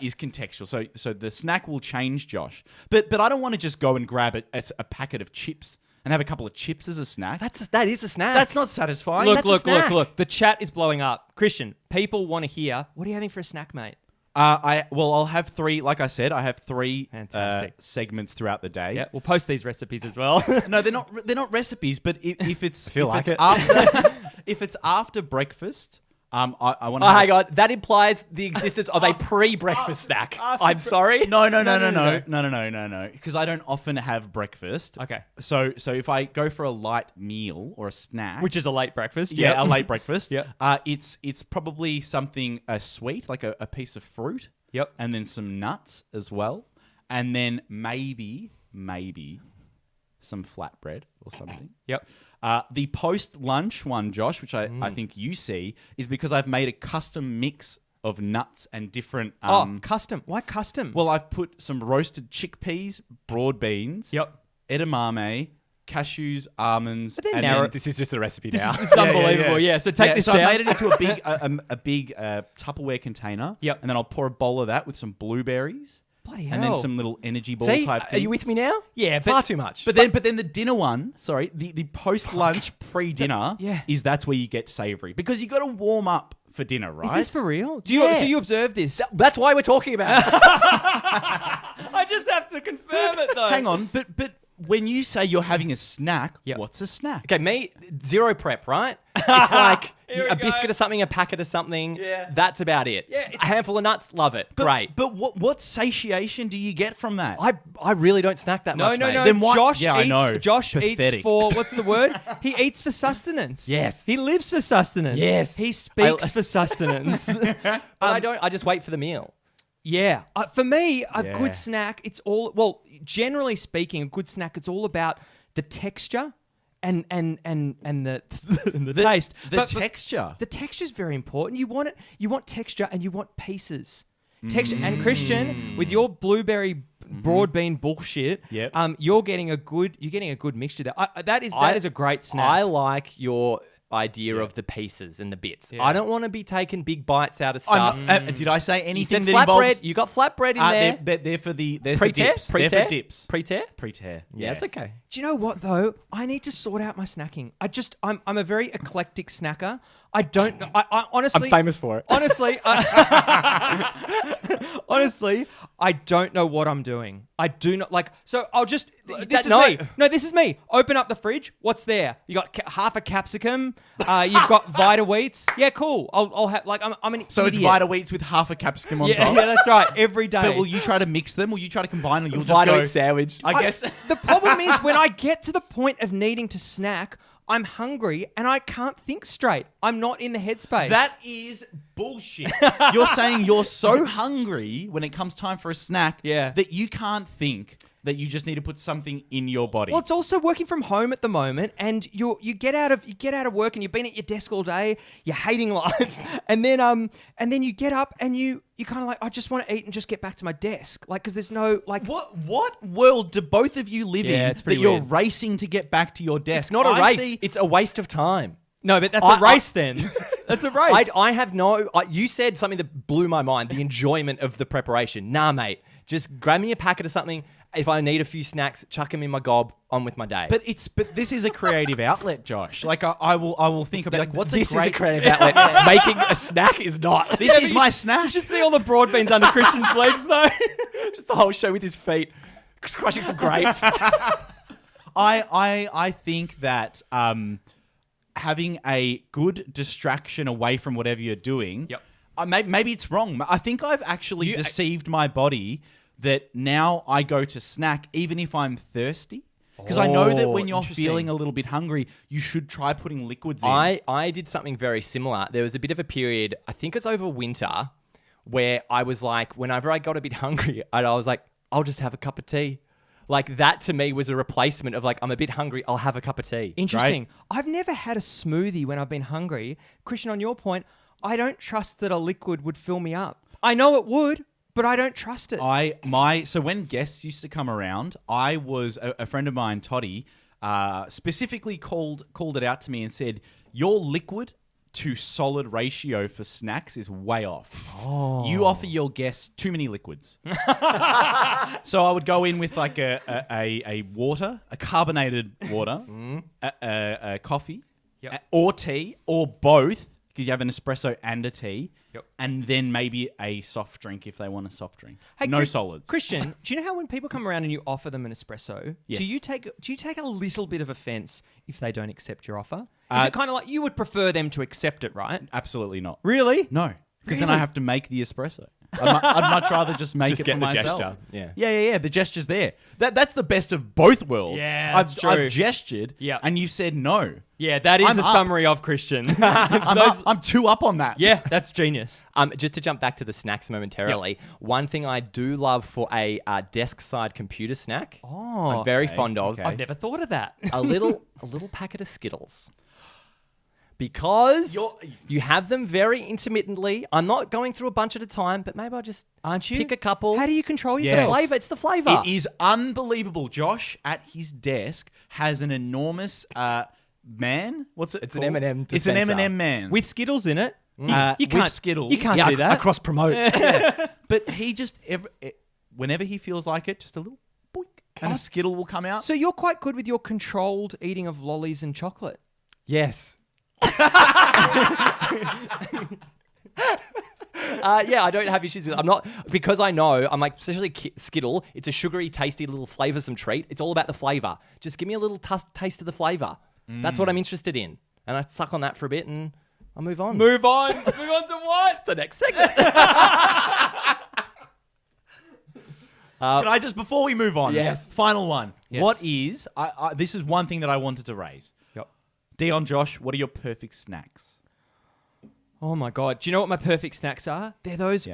is contextual. So the snack will change, Josh. But I don't want to just go and grab a packet of chips and have a couple of chips as a snack. That is a snack. That's not satisfying. Look, That's a look, snack. look. The chat is blowing up. Christian, people want to hear, what are you having for a snack, mate? I'll have 3. Like I said, I have 3 Fantastic. segments throughout the day. Yeah, we'll post these recipes as well. No, they're not recipes. But if it's feel like it. if it's after breakfast, I want to. Oh, hang on. That implies the existence of a pre-breakfast snack. I'm sorry. No. Because I don't often have breakfast. Okay. So if I go for a light meal or a snack, Which is a late breakfast. yeah, a late breakfast, Yeah. it's probably something sweet, like a piece of fruit. Yep. And then some nuts as well, and then maybe some flatbread or something. Yep. The post-lunch one, Josh, which I think you see, is because I've made a custom mix of nuts and different... custom. Why custom? Well, I've put some roasted chickpeas, broad beans, Yep. edamame, cashews, almonds... But they're and narrow- then- This is just a recipe This now. is unbelievable. Yeah. So take this so down. I made it into a big Tupperware container. Yep. And then I'll pour a bowl of that with some blueberries. Bloody And then hell. some little energy ball See, type are things. you with me now? Yeah, but- far too much. But then the dinner one, sorry, the post-lunch pre-dinner Yeah. that's where you get savoury. Because you got to warm up for dinner, right? Is this for real? Do you? Yeah. So you observe this? That's why we're talking about it. I just have to confirm it though. Hang on, but when you say you're having a snack, Yep. what's a snack? Okay, me, zero prep, right? It's like Here we a go. biscuit or something, a packet of something. Yeah. That's about it. Yeah, A handful of nuts, love it. Great. But what satiation do you get from that? I really don't snack that No, much, no, mate. no. Then why- Josh Yeah, I eats. know. Josh eats Pathetic. for what's the word? He eats for sustenance. Yes. He lives for sustenance. Yes. He speaks for sustenance. But I don't. I just wait for the meal. Yeah. For me, a Yeah. good snack, it's all, well, generally speaking, a good snack, it's all about the texture and the, and the taste. The texture. The texture is very important. You want it. You want texture and you want pieces. Texture. And Christian, with your blueberry broad bean bullshit, Yep. you're getting a good mixture there. That is a great snack. I like your idea of the pieces and the bits. Yeah. I don't want to be taking big bites out of stuff. Did I say You anything said that involves... flatbread. You got flatbread in there. They're for the... They're for Pre-tear? dips. They're Pre-tear? for dips. Pre-tear? Pre-tear. Yeah, it's okay. Do you know what though? I need to sort out my snacking. I'm a very eclectic snacker. I don't know. I honestly, I'm famous for it. Honestly, honestly, I don't know what I'm doing. I do not like. So I'll just. This is me. No, this is me. Open up the fridge. What's there? You got half a capsicum. You've got Vita Wheats. Yeah, cool. I'll have like I'm an So idiot. it's Vita Wheats with half a capsicum on top. Yeah, that's right. Every day. But will you try to mix them? Will you try to combine, or you'll just Vita go Wheat sandwich. I guess. The problem is when I get to the point of needing to snack, I'm hungry and I can't think straight. I'm not in the headspace. That is bullshit. You're saying you're so hungry when it comes time for a snack that you can't think, that you just need to put something in your body. Well, it's also working from home at the moment, and you get out of work and you've been at your desk all day, you're hating life, and then you get up and you kind of like, I just want to eat and just get back to my desk, like, because there's no like. What world do both of you live in it's pretty that you're weird. racing to get back to your desk? It's not a race. It's a waste of time. No, but that's a race then. That's a race. I have no. You said something that blew my mind. The enjoyment of the preparation. Nah, mate. Just grab me a packet of something. If I need a few snacks, chuck them in my gob. On with my day. But this is a creative outlet, Josh. Like I will think of like, what's this a great is a creative outlet. Making a snack is not. This is my snack. You should see all the broad beans under Christian's legs, though. Just the whole show with his feet, crushing some grapes. I think that having a good distraction away from whatever you're doing. Yep. Maybe it's wrong. I think I've actually deceived my body that now I go to snack even if I'm thirsty. Because I know that when you're feeling a little bit hungry, you should try putting liquids in. I did something very similar. There was a bit of a period, I think it's over winter, where I was like, whenever I got a bit hungry, I was like, I'll just have a cup of tea. Like that to me was a replacement of like, I'm a bit hungry, I'll have a cup of tea. Interesting. Right? I've never had a smoothie when I've been hungry. Christian, on your point, I don't trust that a liquid would fill me up. I know it would, but I don't trust it. So when guests used to come around, I was a friend of mine, Toddy, specifically called it out to me and said, your liquid to solid ratio for snacks is way off. Oh. You offer your guests too many liquids. So I would go in with like a water, a carbonated water, a coffee, or tea, or both, because you have an espresso and a tea. Yep. And then maybe a soft drink if they want a soft drink. Hey, no solids. Christian, do you know how when people come around and you offer them an espresso, Yes. do you take a little bit of offense if they don't accept your offer? Is it kind of like you would prefer them to accept it, right? Absolutely not. Really? No. Because then I have to make the espresso. I'd much rather just make it get for the myself. gesture. Yeah. The gesture's there. That's the best of both worlds. Yeah, that's true. I've gestured, and you said no. Yeah, that is I'm a up. summary of Christian. I'm too up on that. Yeah, that's genius. Just to jump back to the snacks momentarily, one thing I do love for a desk side computer snack, I'm very fond of, I've never thought of that. a little packet of Skittles. Because you have them very intermittently. I'm not going through a bunch at a time, but maybe I'll just pick a couple. How do you control Yes. yourself? It's the flavor. It is unbelievable. Josh at his desk has an enormous man. What's it? It's called? an M&M It's an dispenser. M&M man With Skittles in it? with you can't Skittles. You can't do that. I cross promote. But he just whenever he feels like it, just a little boink, and a Skittle will come out. So you're quite good with your controlled eating of lollies and chocolate. Yes. I don't have issues with it. I'm not, because I know, I'm like, especially Skittle, it's a sugary, tasty little flavoursome treat. It's all about the flavour. Just give me a little taste of the flavour. That's what I'm interested in. And I suck on that for a bit and I'll move on. Move on. Move on to what? The next segment. Can I just, before we move on, Yes. final one. Yes. What is, this is one thing that I wanted to raise. Yep. Dion, Josh, what are your perfect snacks? Oh my God. Do you know what my perfect snacks are? They're those,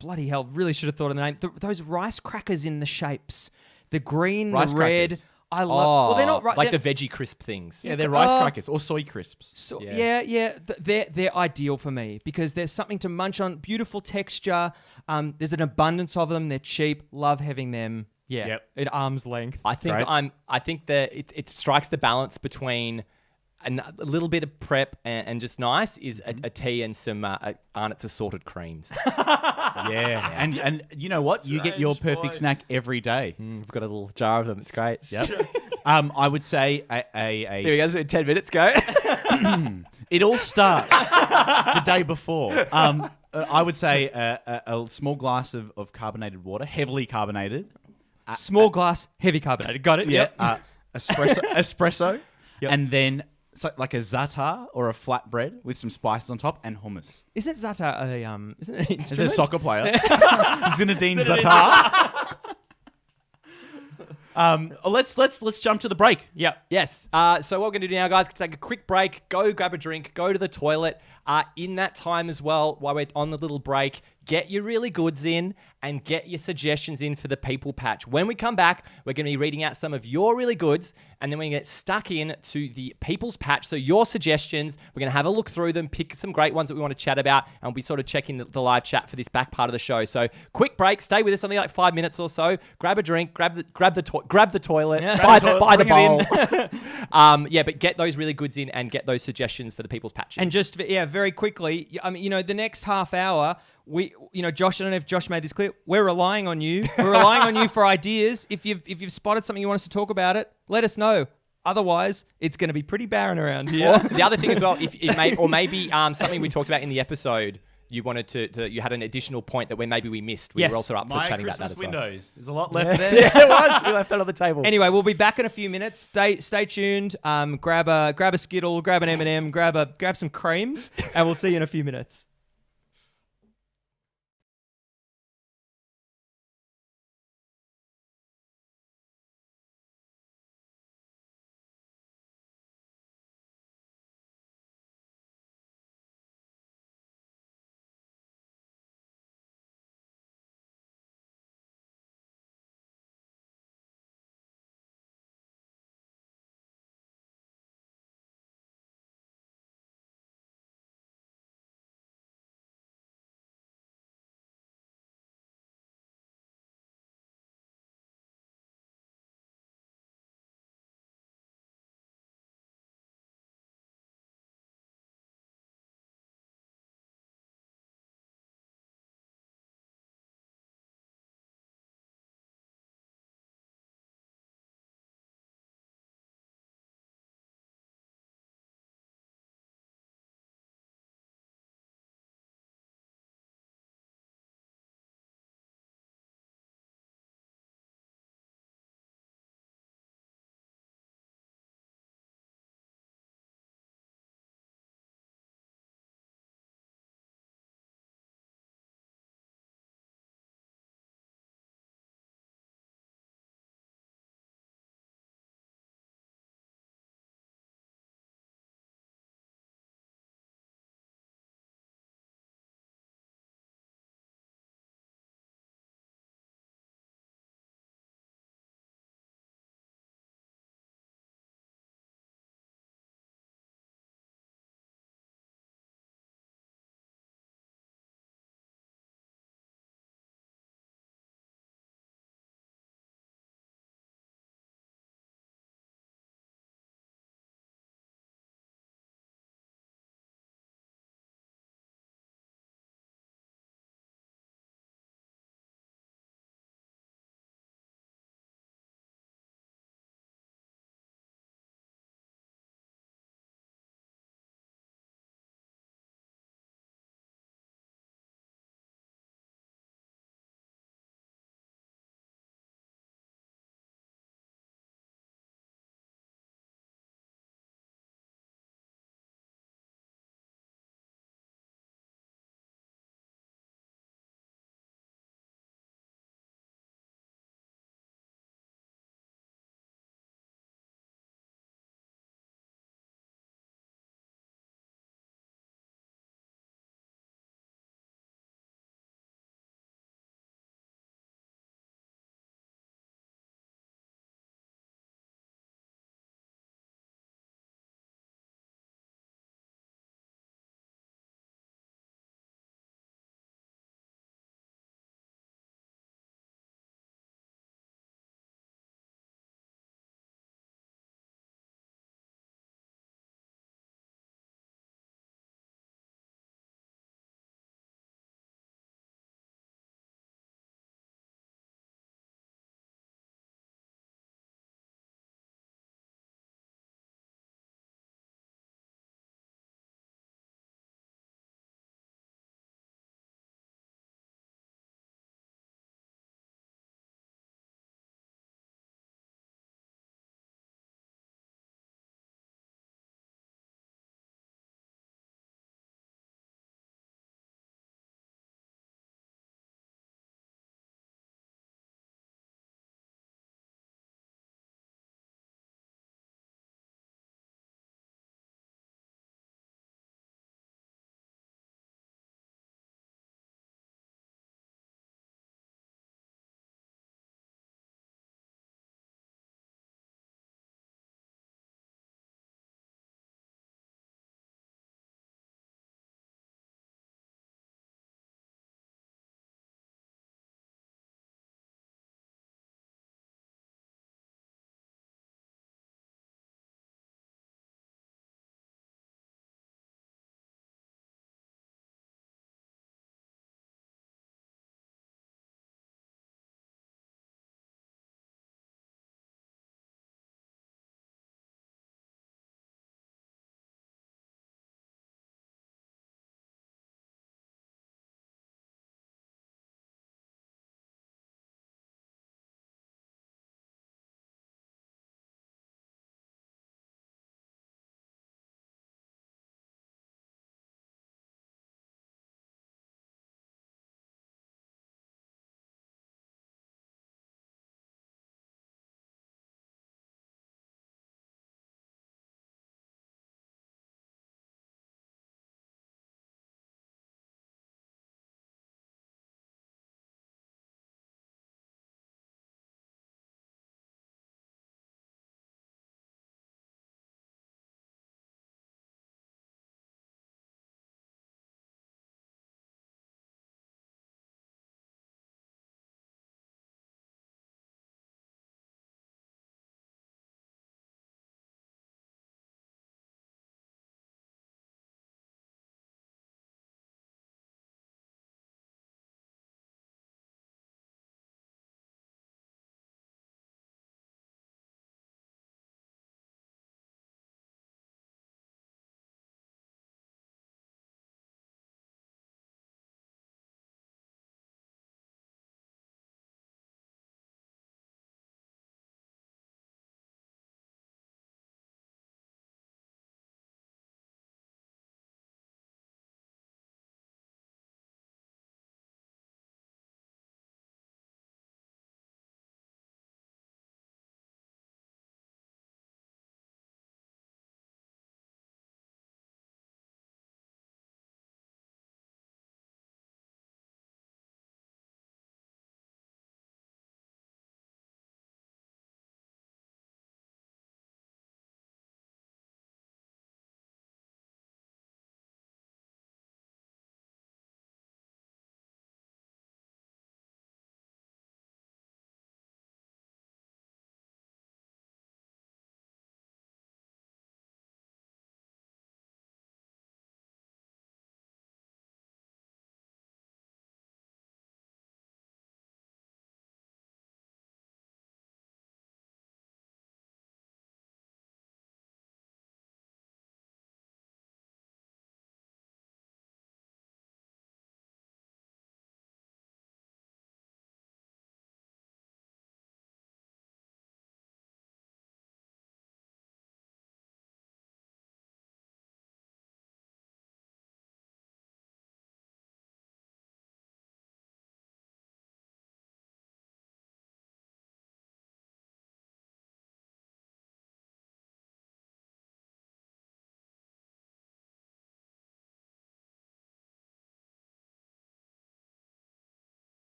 bloody hell, really should have thought of the name. Those rice crackers in the shapes. The green, Rice the red. crackers. I love, well, they're not like they're, the veggie crisp things. Yeah, they're rice crackers or soy crisps. So, Yeah. they're ideal for me because there's something to munch on. Beautiful texture. There's an abundance of them. They're cheap. Love having them. Yeah, Yep. at arm's length. I think Right. I think that it strikes the balance between and a little bit of prep and just nice is a tea and some Arnott's assorted creams. Yeah. And you know what? You get your perfect snack every day. We've got a little jar of them. It's great. Yep. I would say Here we go. So 10 minutes, go. it all starts the day before. I would say a small glass of carbonated water, heavily carbonated. Small glass, heavy carbonated. Got it? Yeah. Yep. Espresso. Yep. And then like a za'atar or a flatbread with some spices on top and hummus. Isn't za'atar isn't it an Is it a instrument? soccer player? Zinedine Za'atar. Let's jump to the break. Yep. Yes. So what we're going to do now, guys, is take a quick break, go grab a drink, go to the toilet. In that time as well, while we're on the little break, get your really goods in and get your suggestions in for the People Patch. When we come back, we're going to be reading out some of your really goods, and then we're going to get stuck in to the People's Patch. So your suggestions, we're going to have a look through them, pick some great ones that we want to chat about, and we'll be sort of checking the live chat for this back part of the show. So quick break, stay with us, only like 5 minutes or so. Grab a drink, grab the toilet, buy the bowl. But get those really goods in and get those suggestions for the People's Patch. And just very quickly, I mean, the next half hour, Josh, I don't know if Josh made this clear. We're relying on you. We're relying on you for ideas. If you've spotted something you want us to talk about it, let us know. Otherwise, it's going to be pretty barren around here. Or the other thing as well, maybe something we talked about in the episode, you wanted to you had an additional point that maybe we missed. We were also up for Myer chatting Christmas about that as well. windows. There's a lot left there. Yeah, it was. We left that on the table. Anyway, we'll be back in a few minutes. Stay tuned. Grab a Skittle, grab an M&M, grab some creams, and we'll see you in a few minutes.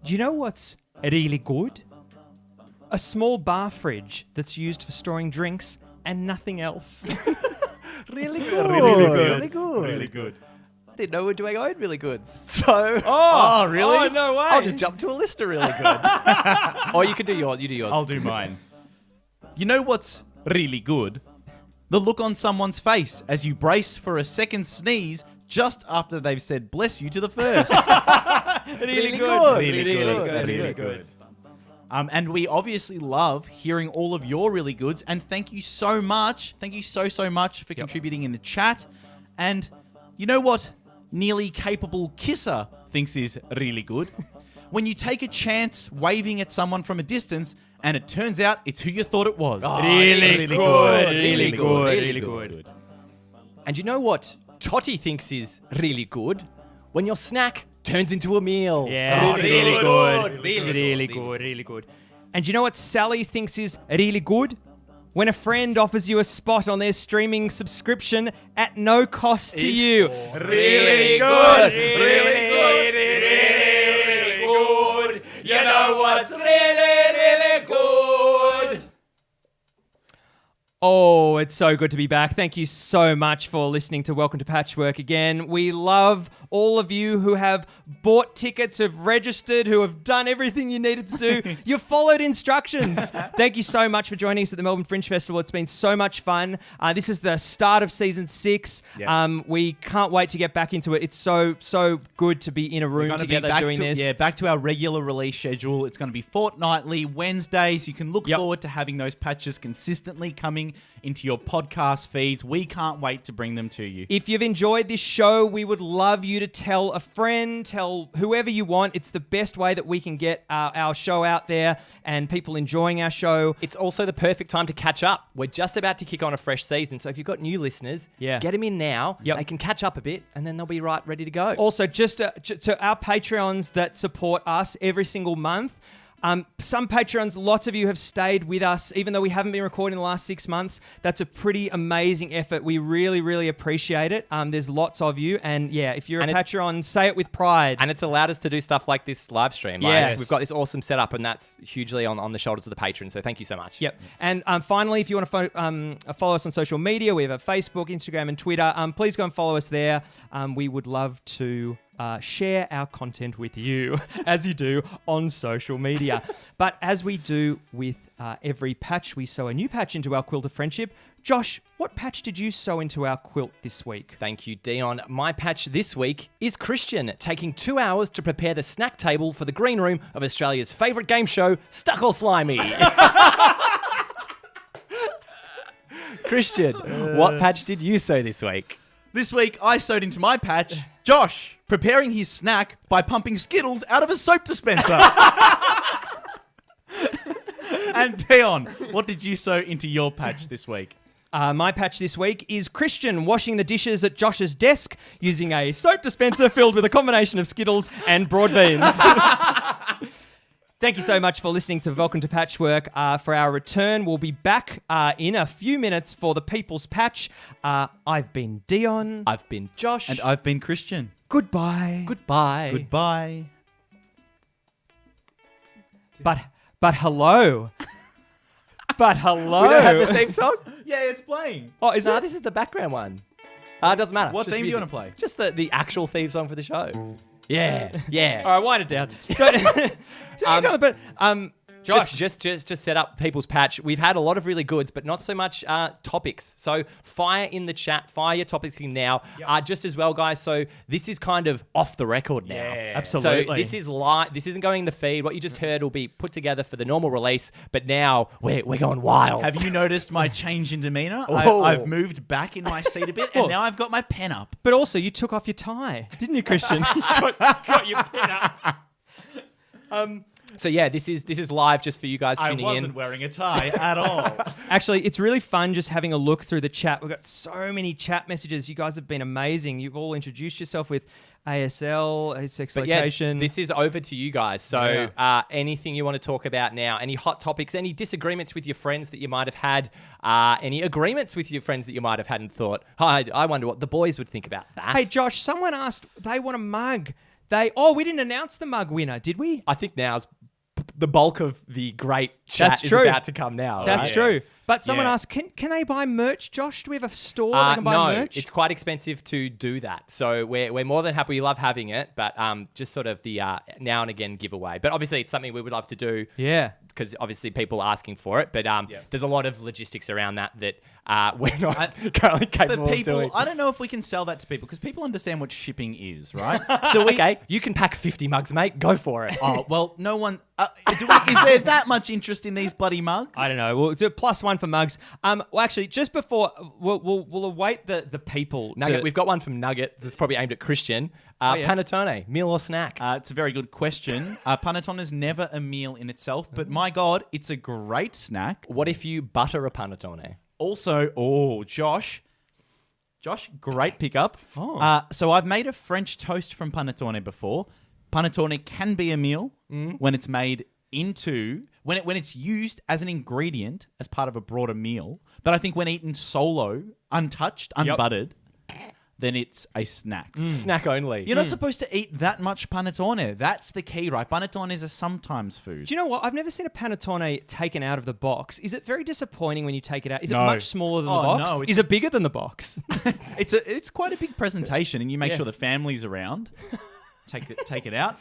Do you know what's really good? A small bar fridge that's used for storing drinks and nothing else. Really good. Really good. Really good. I didn't know we were doing our own really goods. So, Oh, really? Oh, no way. I'll just jump to a list of really good. Or you can do yours. You do yours. I'll do mine. You know what's really good? The look on someone's face as you brace for a second sneeze just after they've said bless you to the first. Really good. Really good. And we obviously love hearing all of your really goods. And thank you so much. Thank you so much for contributing in the chat. And you know what nearly capable kisser thinks is really good? When you take a chance waving at someone from a distance and it turns out it's who you thought it was. Really good. And you know what Totty thinks is really good? When your snack turns into a meal. Yeah, Really good. Really good. And you know what Sally thinks is really good? When a friend offers you a spot on their streaming subscription at no cost to you. Really good. Really good. You know what's really good? Oh, it's so good to be back. Thank you so much for listening to Welcome to Patchwork again. We love all of you who have bought tickets, who've registered, who have done everything you needed to do. You've followed instructions. Thank you so much for joining us at the Melbourne Fringe Festival. It's been so much fun. This is the start of season 6. Yep. We can't wait to get back into it. It's so good to be in a room together doing this. Yeah, back to our regular release schedule. It's going to be fortnightly, Wednesdays. You can look forward to having those patches consistently coming into your podcast feeds. We can't wait to bring them to you. If you've enjoyed this show, we would love you to tell a friend, tell whoever you want. It's the best way that we can get our show out there and people enjoying our show. It's also the perfect time to catch up. We're just about to kick on a fresh season, so if you've got new listeners, get them in now. Yep. They can catch up a bit, and then they'll be ready to go. Also, just to our Patreons that support us every single month, some Patreons, lots of you have stayed with us, even though we haven't been recording the last 6 months. That's a pretty amazing effort. We really appreciate it. There's lots of you. And yeah, if you're a Patreon, say it with pride. And it's allowed us to do stuff like this live stream. Yes. We've got this awesome setup, and that's hugely on the shoulders of the patrons. So thank you so much. Yep. And finally, if you want to follow us on social media, we have a Facebook, Instagram, and Twitter. Please go and follow us there. We would love to share our content with you as you do on social media. But as we do with every patch, we sew a new patch into our quilt of friendship. Josh, what patch did you sew into our quilt this week? Thank you, Dion. My patch this week is Christian, taking 2 hours to prepare the snack table for the green room of Australia's favourite game show, Stuck or Slimy. Christian, what patch did you sew this week? This week, I sewed into my patch, Josh, preparing his snack by pumping Skittles out of a soap dispenser. And Dion, what did you sew into your patch this week? My patch this week is Christian washing the dishes at Josh's desk using a soap dispenser filled with a combination of Skittles and broad beans. Thank you so much for listening to Welcome to Patchwork. For our return, we'll be back in a few minutes for the People's Patch. I've been Dion. I've been Josh. And I've been Christian. Goodbye. Goodbye. Goodbye. But hello. But hello. We don't have the theme song? Yeah, it's playing. Oh, this is the background one. It doesn't matter. What It's just theme do you music. want to play? Just the actual theme song for the show. Yeah. All right, wind it down. So, Josh, just set up People's Patch. We've had a lot of really goods, but not so much topics. So fire in the chat, fire your topics in now. Just as well, guys. So this is kind of off the record now. Yeah. Absolutely. So this is live. This isn't going in the feed. What you just heard will be put together for the normal release. But now we're going wild. Have you noticed my change in demeanor? Oh. I've moved back in my seat a bit, and now I've got my pen up. but also you took off your tie, didn't you, Christian? got your pen up. So yeah, this is live just for you guys I tuning wasn't in. wearing a tie at all. Actually, it's really fun just having a look through the chat. We've got so many chat messages. You guys have been amazing. You've all introduced yourself with ASL, sex But yeah, location. this is over to you guys. So anything you want to talk about now, any hot topics, any disagreements with your friends that you might have had, any agreements with your friends that you might have had and thought, I wonder what the boys would think about that. Hey, Josh, someone asked they want a mug. We didn't announce the mug winner, did we? I think now's the bulk of the great chat That's is true. about to come now. That's right? true. But someone Yeah. asked, can they buy merch, Josh? Do we have a store they can buy No, merch? it's quite expensive to do that. So we're more than happy. We love having it, but just sort of the now and again giveaway. But obviously, it's something we would love to do. Yeah. Because obviously people are asking for it, but there's a lot of logistics around that we're not currently capable But of doing. I don't know if we can sell that to people because people understand what shipping is, right? So Okay, you can pack 50 mugs, mate. Go for it. Oh well, no one. Is there that much interest in these bloody mugs? I don't know. We'll do +1 for mugs. Well, actually, just before we'll await the people. Nugget, we've got one from Nugget that's probably aimed at Christian. yeah. Panettone, meal or snack? It's a very good question. Panettone is never a meal in itself, but my God, it's a great snack. What if you butter a panettone? Also, Josh, great pickup. So I've made a French toast from panettone before. Panettone can be a meal when it's made when it's used as an ingredient as part of a broader meal. But I think when eaten solo, untouched, unbuttered, then it's a snack. Snack only. You're not supposed to eat that much panettone. That's the key, right? Panettone is a sometimes food. Do you know what? I've never seen a panettone taken out of the box. Is it very disappointing when you take it out? Is it No. much smaller than the Oh, box? no, Is it bigger than the box? It's quite a big presentation, and you make Yeah. sure the family's around. Take it out.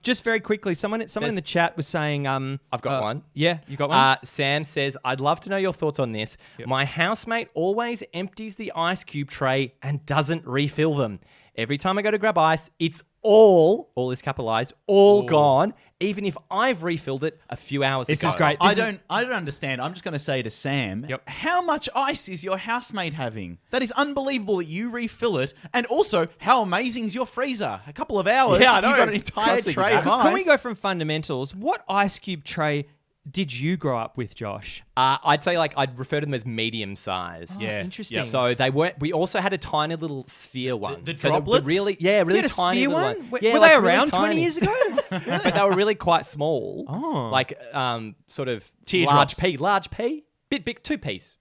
Just very quickly, someone in the chat was saying, I've got one. Yeah, you got one. Sam says, I'd love to know your thoughts on this. My housemate always empties the ice cube tray and doesn't refill them. Every time I go to grab ice, it's all is capitalized, gone, even if I've refilled it a few hours This ago. is great. I don't understand. I'm just going to say to Sam, Yep. how much ice is your housemate having? That is unbelievable that you refill it. And also, how amazing is your freezer? A couple of hours, Yeah, I know. you've got an entire Classic tray of that. ice. Can we go from fundamentals? What ice cube tray did you grow up with, Josh? I'd say I'd refer to them as medium sized. Yeah. Interesting. So they weren't. We also had a tiny little sphere one. the So droplets? really You really had a tiny sphere little one? one. Were like they really around 20 tiny. years ago? But they were really quite small. Oh. Like Teardrops. sort of large pea, big 2 piece.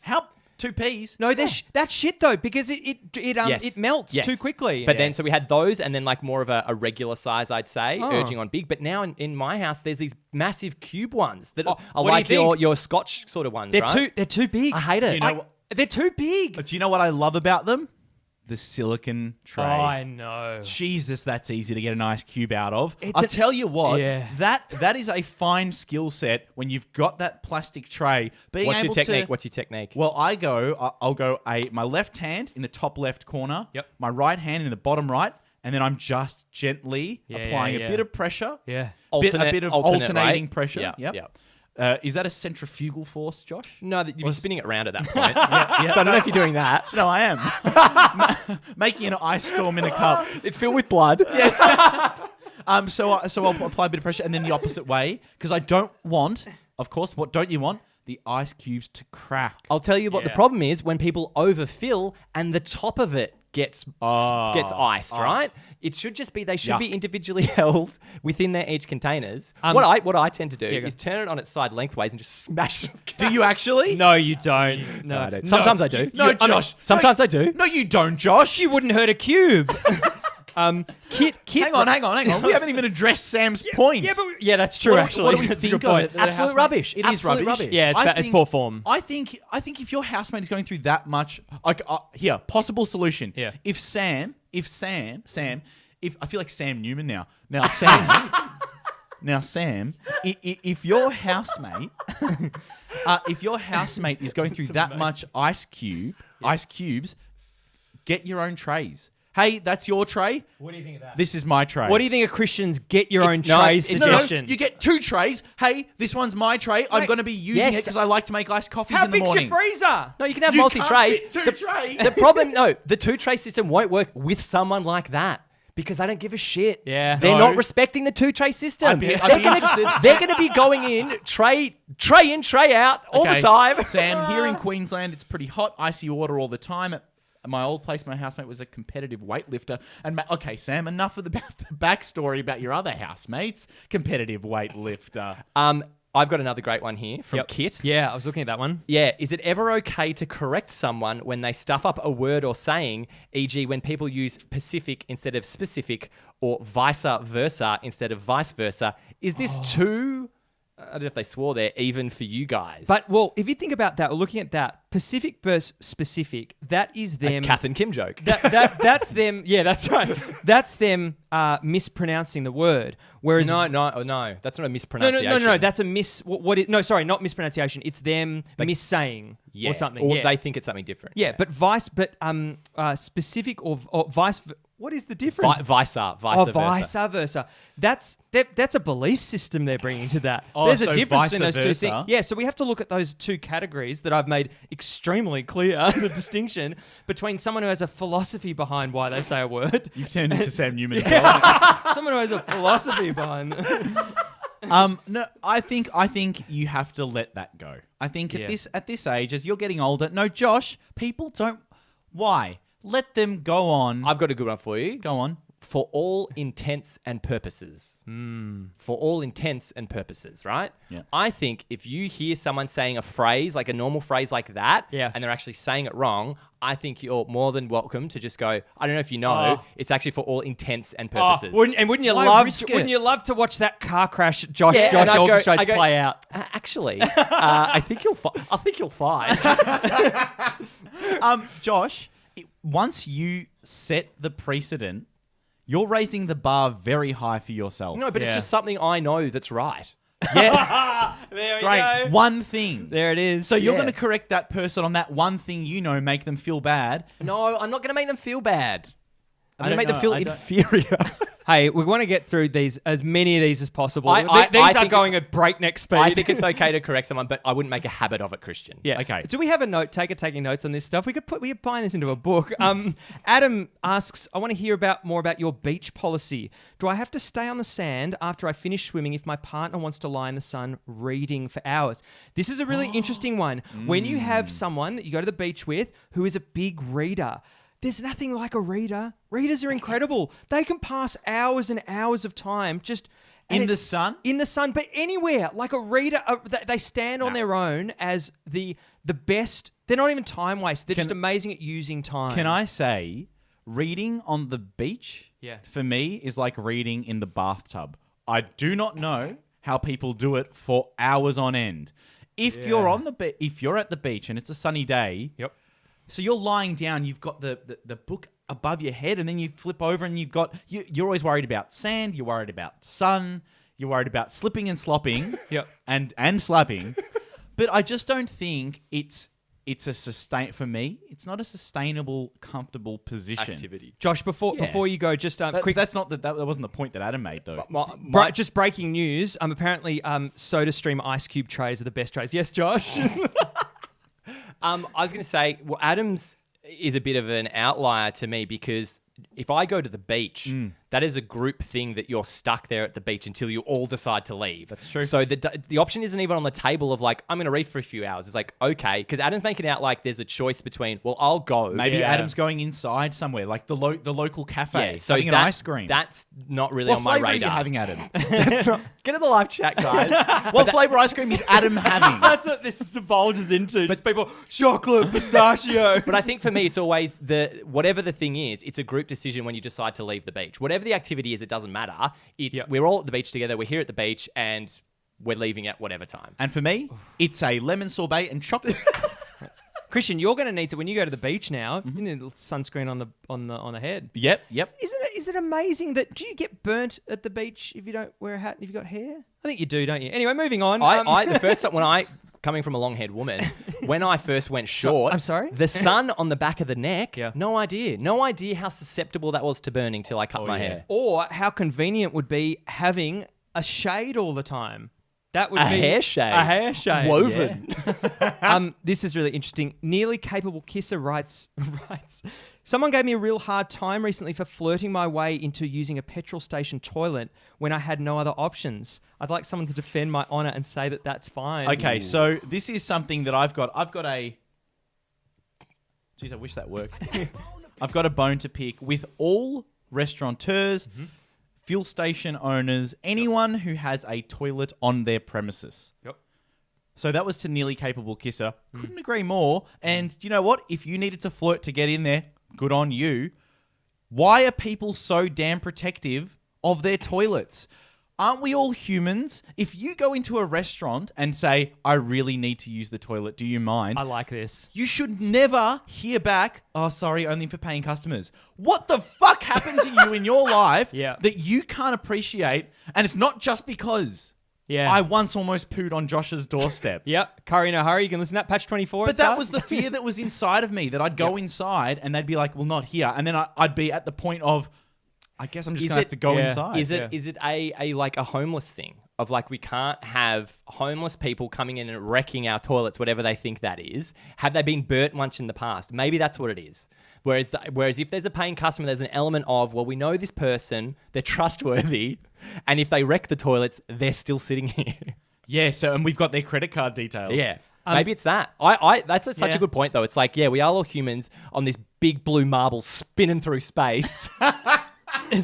How? 2 peas? No, that's shit though, because it melts Yes. too quickly. But then, so we had those, and then more of a regular size, I'd say, Oh. urging on big. But now in my house, there's these massive cube ones that are what do like you think? your Scotch sort of ones. they're right? too big. I hate it. You know what? They're too big. Do you know what I love about them? The silicon tray. I know. Jesus, that's easy to get an ice cube out of. It's I'll a- tell you what, Yeah. that is a fine skill set when you've got that plastic tray. Being What's your able technique? To, What's your technique? Well, I'll go my left hand in the top left corner, Yep. my right hand in the bottom right, and then I'm just gently applying yeah. a bit of pressure. Yeah. A bit of Alternate, alternating right? pressure. Yeah, Yep. yeah. Is that a centrifugal force, Josh? No, you'd be spinning it around at that point. So I don't know if you're doing that. No, I am. Making an ice storm in a cup. It's filled with blood. So I'll apply a bit of pressure and then the opposite way because I don't want, of course, what don't you want? The ice cubes to crack. I'll tell you what the problem is when people overfill and the top of it gets iced, right? It should just be, they should be individually held within their each containers. What I tend to do is turn it on its side lengthways and just smash it. Do you actually? No, you don't. No, I don't. Sometimes I do. No, Josh. Sometimes I do. No, you don't, Josh. You wouldn't hurt a cube. Kit. Hang on. We haven't even addressed Sam's point. Yeah, that's true. Actually, What do we that's a think good of point. it? that a Absolute housemate- rubbish. It is Absolute rubbish. rubbish. Yeah, I it's think- poor form. I think if your housemate is going through that much, here, possible solution. Yeah. If Sam, if I feel like Sam Newman now. Now Sam, if your housemate, is going through that much ice cubes, get your own trays. Hey, that's your tray. What do you think of that? This is my tray. What do you think of Christian's get your own no, trays it's- No, suggestion? you get 2 trays. Hey, this one's my tray. I'm going to be using it because I like to make iced coffees How in the big's morning. your freezer? No, you can have You multi-trays. can't fit 2 trays. The problem, the 2-tray system won't work with someone like that. Because they don't give a shit. Yeah. They're No. not respecting the 2-tray system. I'd be interested. They're going to be going in, tray in, tray out all the Okay, time. Sam, here in Queensland, it's pretty hot, icy water all the time. my old place, my housemate was a competitive weightlifter. And okay, Sam, enough about the backstory about your other housemates. Competitive weightlifter. I've got another great one here from Kit. Yeah, I was looking at that one. Yeah, is it ever okay to correct someone when they stuff up a word or saying, e.g. when people use Pacific instead of specific or vice versa instead of vice versa? Is this too, I don't know if they swore there, even for you guys? But, well, if you think about that, or looking at that, Pacific versus specific, that is them... A Kath and Kim joke. That's them... Yeah, that's right. That's them mispronouncing the word. Whereas... No, that's not a mispronunciation. No, that's a no, sorry, not mispronunciation. It's them missaying or something. Or they think it's something different. Yeah, but specific or vice... What is the difference? Vice versa. That's a belief system they're bringing to that. Oh, There's so a difference vice between those two versa. things. Yeah, so we have to look at those two categories that I've made extremely clear, the distinction between someone who has a philosophy behind why they say a word. You've turned into Sam Newman. Someone who has a philosophy behind No, I think you have to let that go. I think at this age, as you're getting older, no, Josh, people don't... Why? Let them go on. I've got a good one for you. Go on. For all intents and purposes. For all intents and purposes, right? Yeah. I think if you hear someone saying a phrase, like a normal phrase like that, Yeah. and they're actually saying it wrong, I think you're more than welcome to just go, I don't know if you know, it's actually for all intents and purposes. Wouldn't you love to watch that car crash Josh and I'd go- orchestrates I go, play out? Actually, I think you'll find. Josh, once you set the precedent, you're raising the bar very high for yourself. No, but it's just something I know that's right. Yeah. There we Great. go. One thing. There it is. So you're going to correct that person on that one thing you know, make them feel bad. No, I'm not going to make them feel bad. I'm I going to make don't them feel know. inferior. Hey, we want to get through as many of these as possible. I These are think going at breakneck speed. I think it's okay to correct someone, but I wouldn't make a habit of it, Christian. Yeah. Okay. Do we have a note taker taking notes on this stuff? We could bind this into a book. Adam asks, I want to hear more about your beach policy. Do I have to stay on the sand after I finish swimming if my partner wants to lie in the sun reading for hours? This is a really interesting one. When you have someone that you go to the beach with who is a big reader, there's nothing like a reader. Readers are incredible. They can pass hours and hours of time just... In the sun? In the sun, but anywhere. Like a reader, they stand on their own as the best. They're not even time waste. They're just amazing at using time. Can I say, reading on the beach, Yeah. for me, is like reading in the bathtub. I do not know how people do it for hours on end. If you're at the beach and it's a sunny day... Yep. So you're lying down, you've got the book above your head, and then you flip over and you're always worried about sand, you're worried about sun, you're worried about slipping and slopping Yep. and slapping. But I just don't think it's for me, it's not a sustainable, comfortable position. Activity. Josh, before you go, just quick. That's not that wasn't the point that Adam made though. Just breaking news. Apparently, SodaStream ice cube trays are the best trays. Yes, Josh. I was going to say, well, Adam's is a bit of an outlier to me because if I go to the beach, that is a group thing that you're stuck there at the beach until you all decide to leave. That's true. So the option isn't even on the table of like, I'm going to read for a few hours. It's like, okay, because Adam's making it out like there's a choice between, well, I'll go. Maybe Adam's going inside somewhere, like the local cafe, so having an ice cream. That's not really what on my flavor radar. are you having, Adam? Get in the live chat, guys. What flavor ice cream is Adam having? That's what this divulges into. Just people, chocolate, pistachio. But I think for me, it's always whatever the thing is, it's a group decision when you decide to leave the beach. Whatever the activity is, it doesn't matter. We're all at the beach together. We're here at the beach and we're leaving at whatever time. And for me, it's a lemon sorbet and chocolate. Christian, you're going to need to when you go to the beach now. You need a little sunscreen on the head. Yep. Is it amazing that do you get burnt at the beach if you don't wear a hat and if you've got hair? I think you do, don't you? Anyway, moving on. The first time when I coming from a long-haired woman, when I first went short, I'm sorry? the sun on the back of the neck. Yeah. No idea how susceptible that was to burning till I cut my hair. Or how convenient would be having a shade all the time. That would be hair shade. A hair shade. Woven. Yeah. This is really interesting. Nearly Capable Kisser writes, someone gave me a real hard time recently for flirting my way into using a petrol station toilet when I had no other options. I'd like someone to defend my honor and say that that's fine. Okay, so this is something that I've got a... Jeez, I wish that worked. I've got a bone to pick with all restaurateurs, fuel station owners, anyone who has a toilet on their premises. Yep. So that was to Nearly Capable Kisser. Couldn't agree more. And you know what? If you needed to flirt to get in there, good on you. Why are people so damn protective of their toilets? Aren't we all humans? If you go into a restaurant and say, I really need to use the toilet, do you mind? I like this. You should never hear back, oh, sorry, only for paying customers. What the fuck happened to you in your life that you can't appreciate? And it's not just because I once almost pooed on Josh's doorstep. Yep. Curry in a hurry. You can listen to that, patch 24. But that was the fear that was inside of me, that I'd go inside and they'd be like, well, not here. And then I'd be at the point of, I guess I'm just going to have to go inside. Is it a like a homeless thing of like we can't have homeless people coming in and wrecking our toilets, whatever they think that is? Have they been burnt once in the past? Maybe that's what it is. Whereas if there's a paying customer, there's an element of, well, we know this person, they're trustworthy, and if they wreck the toilets, they're still sitting here. Yeah, and we've got their credit card details. Yeah. Maybe it's that. That's such a good point, though. It's like, yeah, we are all humans on this big blue marble spinning through space.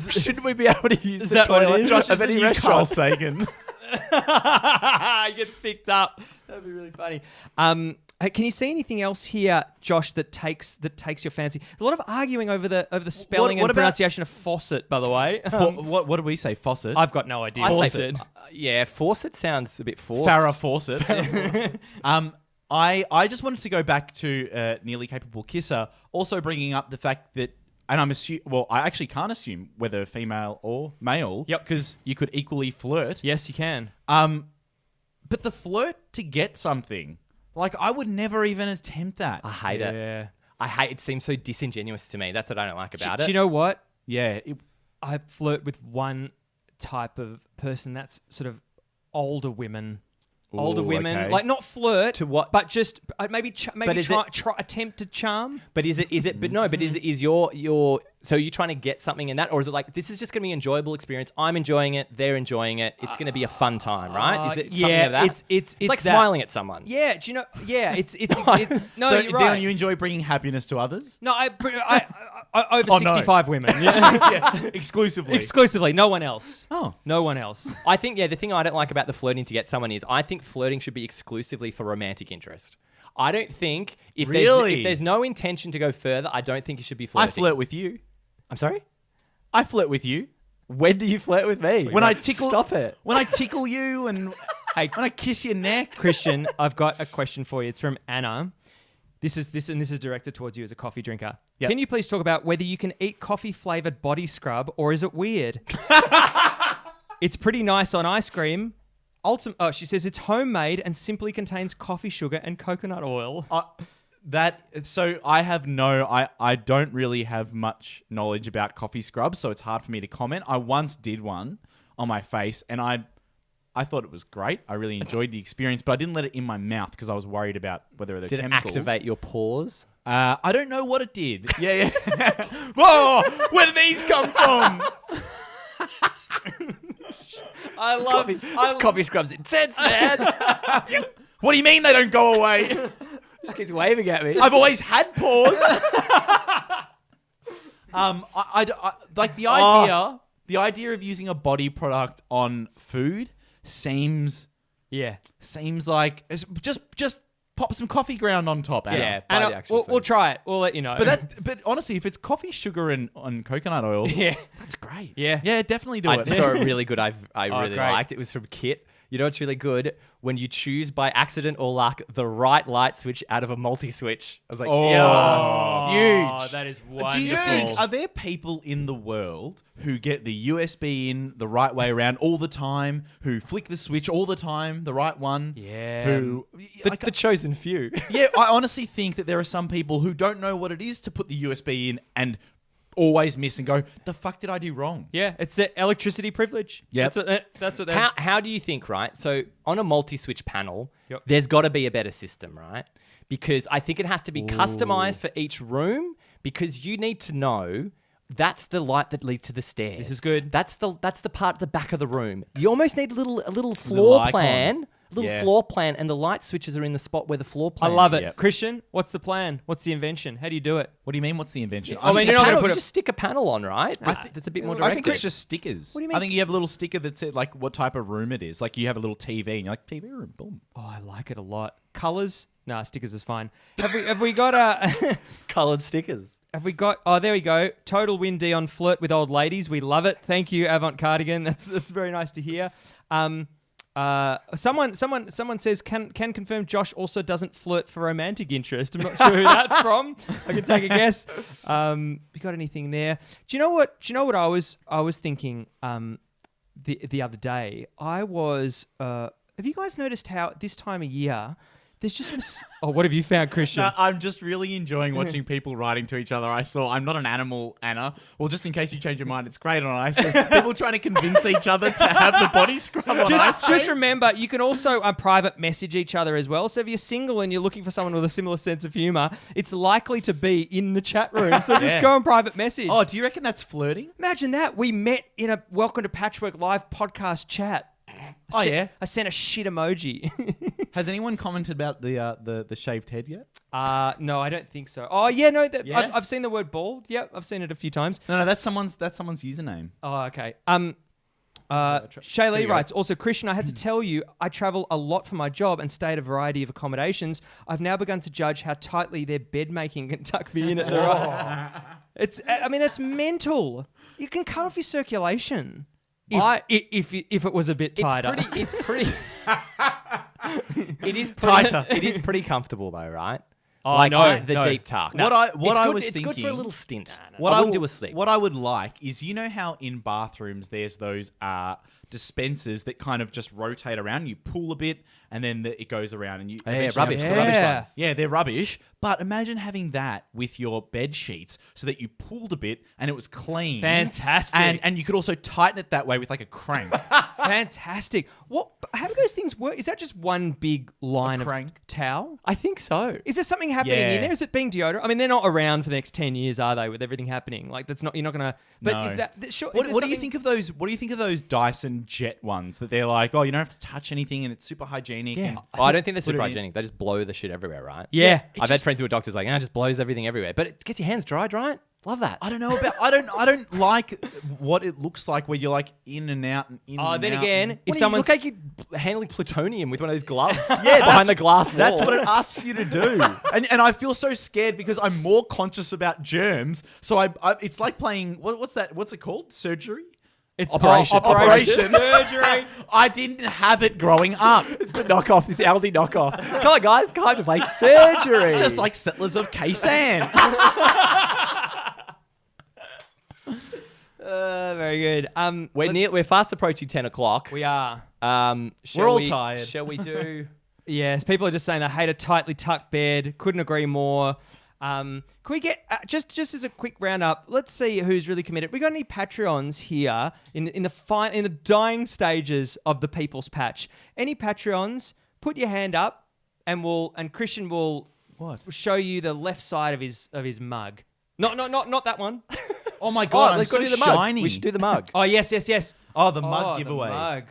Shouldn't we be able to use the toilet? Josh is the new Carl Sagan. He gets picked up. That'd be really funny. Can you see anything else here, Josh, that takes your fancy? A lot of arguing over the spelling and pronunciation of faucet, by the way. What did we say? Faucet? I've got no idea. Faucet. Faucet sounds a bit forced. Farrah Fawcett. I just wanted to go back to Nearly Capable Kisser, also bringing up the fact that, and I actually can't assume whether female or male. Yep. Because you could equally flirt. Yes, you can. But the flirt to get something, like I would never even attempt that. I hate it. It seems so disingenuous to me. That's what I don't like about it. Do you know what? Yeah. I flirt with one type of person that's sort of older women. Okay. Like not flirt to what, but just maybe try attempt to charm. But is it? But no. But is your? So are you trying to get something in that, or is it like this is just going to be an enjoyable experience? I'm enjoying it. They're enjoying it. It's going to be a fun time, right? Is it something of that? It's like that. smiling at someone. Yeah. Do you know? Yeah. No, so, you're right. Dion, you enjoy bringing happiness to others? No, I over 65 women. Yeah. Exclusively. No one else. Oh. No one else. I think, the thing I don't like about the flirting to get someone is I think flirting should be exclusively for romantic interest. I don't think if there's no intention to go further, I don't think you should be flirting. I flirt with you. I'm sorry? I flirt with you. When do you flirt with me? When I tickle... Stop it. When I tickle you and when I kiss your neck. Christian, I've got a question for you. It's from Anna. This is directed towards you as a coffee drinker. Yep. Can you please talk about whether you can eat coffee-flavored body scrub or is it weird? It's pretty nice on ice cream. She says it's homemade and simply contains coffee sugar and coconut oil. So I don't really have much knowledge about coffee scrubs, so it's hard for me to comment. I once did one on my face and I thought it was great. I really enjoyed the experience, but I didn't let it in my mouth because I was worried about whether there were chemicals. Did it activate your pores? I don't know what it did. Yeah. Whoa! Where did these come from? I love it. Coffee scrub's intense, man. What do you mean they don't go away? Just keeps waving at me. I've always had pores. I like the idea. The idea of using a body product on food seems like just pop some coffee ground on top. Anna. Yeah, Anna, we'll try it. We'll let you know. But honestly, if it's coffee, sugar, and coconut oil, that's great. Yeah, definitely do it. I saw it really good. I really liked it. It was from Kit. You know what's really good? When you choose by accident or luck the right light switch out of a multi-switch. I was like, huge. That is wonderful. Do you think, are there people in the world who get the USB in the right way around all the time, who flick the switch all the time, the right one? Yeah. The chosen few. Yeah, I honestly think that there are some people who don't know what it is to put the USB in and always miss and go, the fuck did I do wrong? Yeah, it's electricity privilege. Yeah, that's what. How do you think? Right, so on a multi-switch panel, there's got to be a better system, right? Because I think it has to be customized for each room. Because you need to know that's the light that leads to the stairs. This is good. That's the part at the back of the room. You almost need a little floor plan. little Yeah. floor plan, and the light switches are in the spot where the floor I plan love it. is. Yep. Christian, what's the plan? What's the invention? How do you do it? What do you mean? What's the invention? I mean, Just you're a not gonna panel, put you a- just stick a panel on, right? That's a bit more I directed. think it's just stickers. What do you mean? I think you have a little sticker that said like what type of room it is. Like you have a little TV and you're like TV room, boom. Oh, I like it a lot. Colors? Nah, stickers is fine. Have we got a? coloured stickers. Have we got? Oh, there we go. Total win D on flirt with old ladies. We love it. Thank you, Avant Cardigan. That's very nice to hear. Someone says can confirm Josh also doesn't flirt for romantic interest. I'm not sure who that's from. I can take a guess. You got anything there? Do you know what? I was thinking the other day. I was. Have you guys noticed how this time of year there's just oh, what have you found, Christian? No, I'm just really enjoying watching people writing to each other. I'm not an animal, Anna. Well, just in case you change your mind, it's great on ice cream. People trying to convince each other to have the body scrub on ice cream. Just remember, you can also private message each other as well. So if you're single and you're looking for someone with a similar sense of humor, it's likely to be in the chat room. So just Yeah. go and private message. Oh, do you reckon that's flirting? Imagine that. We met in a Welcome to Patchwork live podcast chat. Oh, yeah? I sent a shit emoji. Has anyone commented about the shaved head yet? No, I don't think so. Oh, yeah, no. Yeah? I've seen the word bald. Yep, I've seen it a few times. No, that's someone's username. Oh, okay. There Shaylee you go. writes, also, Christian, I had to tell you, I travel a lot for my job and stay at a variety of accommodations. I've now begun to judge how tightly their bed making can tuck me in at the right. It's mental. You can cut off your circulation. If it was a bit tighter. It's pretty. It is Tighter. It is pretty comfortable though, right? Oh, like no, the no. deep tuck. What I it's was it's good for a thinking- little stint. What I wouldn't w- do a sleep. What I would like is, you know how in bathrooms there's those dispensers that kind of just rotate around. You pull a bit and then it goes around and you eventually rubbish. have- The rubbish Yeah. ones. Yeah, they're rubbish. But imagine having that with your bed sheets so that you pulled a bit and it was clean. Fantastic. And you could also tighten it that way with like a crank. Fantastic. How do those things work? Is that just one big line of crank. towel? I think so. Is there something happening Yeah. in there? Is it being deodorant? I mean, they're not around for the next 10 years, are they, with everything happening? Like, that's not, you're not going to... But No. is that... Sure, What do you think of those? What do you think of those Dyson Jet ones that they're like, oh, you don't have to touch anything and it's super hygienic? And Oh, I don't think they're Put it super in. hygienic. They just blow the shit everywhere, right? Yeah. I've had friends who are doctors like, it just blows everything everywhere. But it gets your hands dried, right? Love that. I don't know about. I don't like what it looks like where you're like in and out and in. Oh, and then out again, and- if What do you someone's... look like you're handling plutonium with one of those gloves Yeah, behind the glass wall. That's what it asks you to do, and I feel so scared because I'm more conscious about germs. So I it's like playing what's that? What's it called? Surgery. It's Operation. Operation. Surgery. I didn't have it growing up. It's the knockoff, this Aldi knockoff. Come on, guys, time to play surgery. Just like Settlers of Kaysan. Very good. we're fast approaching 10 o'clock. We are. We're all tired. Shall we do? Yes, people are just saying they hate a tightly tucked bed. Couldn't agree more. Can we get just as a quick roundup? Let's see who's really committed. We got any Patreons here in the dying stages of the People's Patch? Any Patreons? Put your hand up, and Christian will show you the left side of his mug. Not that one. Oh my god! I'm let's so go do the shiny. mug. We should do the mug. Oh yes. Oh, the mug giveaway. The mug.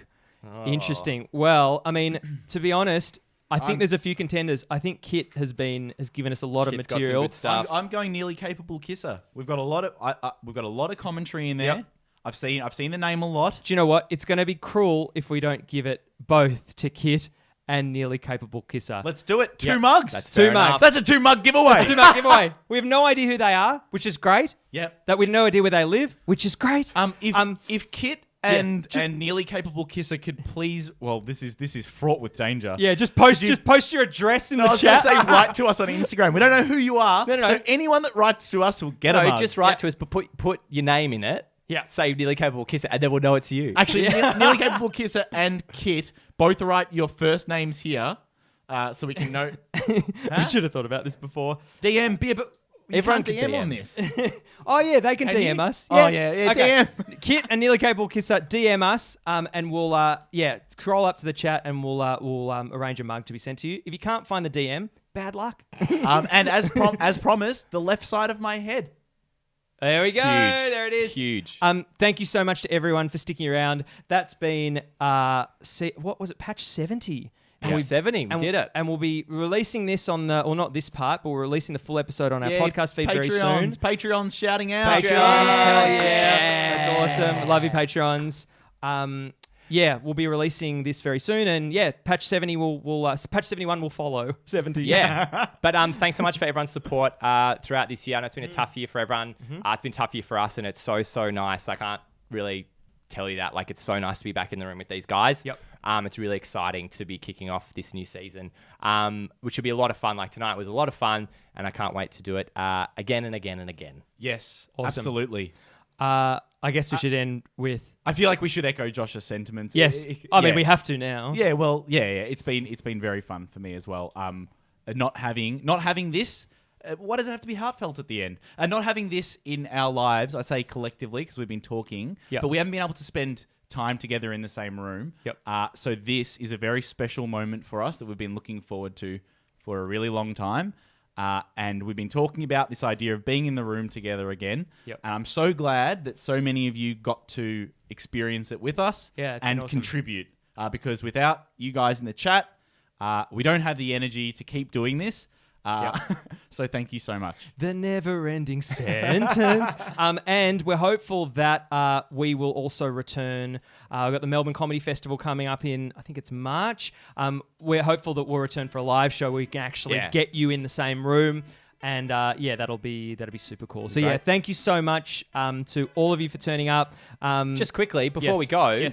Interesting. Well, I mean, to be honest, I think there's a few contenders. I think Kit has given us a lot of Kit's got some material. good stuff. I'm going nearly capable kisser. We've got a lot of commentary in there. Yep. I've seen the name a lot. Do you know what? It's going to be cruel if we don't give it both to Kit and nearly capable kisser. Let's do it. Two Yep. mugs. That's Two fair mugs. enough. That's a 2-mug giveaway. Do-mug giveaway. We have no idea who they are, which is great. Yep. That we have no idea where they live, which is great. If Kit and nearly capable kisser could please, well, this is fraught with danger. Yeah, just post your address in I the was going to chat. say write to us on Instagram. We don't know who you are. No. So anyone that writes to us will get a No, mug. just write to us, but put your name in it. Yeah. Say nearly capable kisser, and then we'll know it's you. Actually, nearly capable kisser and Kit both write your first names here, so we can know. We should have thought about this before. DM beer, but Everyone can't can DM on DM. this. Oh yeah, they can Can DM you? us. Oh, yeah, Okay. DM. Kit and nearly capable kisser, DM us, and we'll scroll up to the chat and we'll arrange a mug to be sent to you. If you can't find the DM, bad luck. And as promised, the left side of my head. There we go. Huge. There it is. Huge. Thank you so much to everyone for sticking around. That's been what was it? Patch 70. Patch 70. We did it. And we'll be releasing this on the, well, not this part, but we're releasing the full episode on our podcast feed very soon. Patreons shouting out. Patreons, hell yeah. That's awesome. Love you, Patreons. Yeah, we'll be releasing this very soon, and yeah, patch 70 patch 71 will follow 70. Yeah, but thanks so much for everyone's support throughout this year. I know it's been a tough year for everyone. It's been a tough year for us, and it's so nice. I can't really tell you that. Like, it's so nice to be back in the room with these guys. Yep. It's really exciting to be kicking off this new season, which will be a lot of fun. Like, tonight was a lot of fun, and I can't wait to do it again and again and again. Yes, Awesome. Absolutely. I guess we should end with... I feel like we should echo Josh's sentiments. Yes. I mean, we have to now. Yeah, well, yeah. It's been very fun for me as well. Not having this, why does it have to be heartfelt at the end? And not having this in our lives, I say collectively, because we've been talking, but we haven't been able to spend time together in the same room. Yep. So this is a very special moment for us that we've been looking forward to for a really long time. And we've been talking about this idea of being in the room together again. Yep. And I'm so glad that so many of you got to experience it with us and awesome. contribute. Because without you guys in the chat, we don't have the energy to keep doing this. So thank you so much. The never-ending sentence. And we're hopeful that we will also return. We've got the Melbourne Comedy Festival coming up in, I think it's March. We're hopeful that we'll return for a live show where we can actually get you in the same room. And that'll be super cool. So yeah, thank you so much to all of you for turning up. Just quickly, before we go,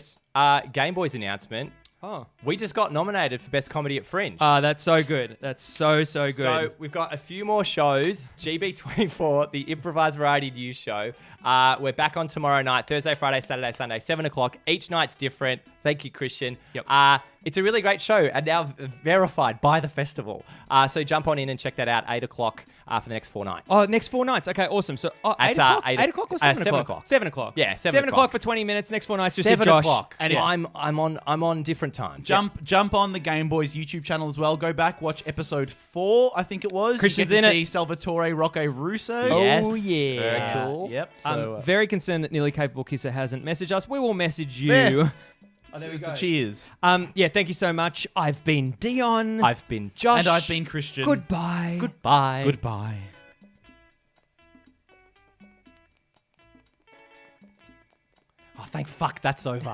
Game Boy's announcement. Oh, we just got nominated for Best Comedy at Fringe. That's so good. That's so good. So we've got a few more shows. GB24, the improvised variety news show. We're back on tomorrow night, Thursday, Friday, Saturday, Sunday, 7 o'clock. Each night's different. Thank you, Christian. Yep. It's a really great show and now verified by the festival. So jump on in and check that out, 8 o'clock for the next 4 nights. Oh, next 4 nights. Okay, awesome. So 8 o'clock? 8 o'clock or 7 o'clock? 7 o'clock. 7 o'clock. Yeah, 7 o'clock for 20 minutes. Next 4 nights. Just 7 Josh. o'clock. And I'm on different time. Jump on the Game Boys YouTube channel as well. Go back, watch episode 4, I think it was. Christian's you get to in see it. Salvatore Rocco Russo. Yes. Oh, yeah. Very cool. Yep. I'm So, very concerned that Nearly Capable Kisser hasn't messaged us. We will message you. There. Oh, there we it's go. a cheers. Yeah, thank you so much. I've been Dion. I've been Josh. And I've been Christian. Goodbye. Goodbye. Goodbye. Oh, thank fuck, that's over.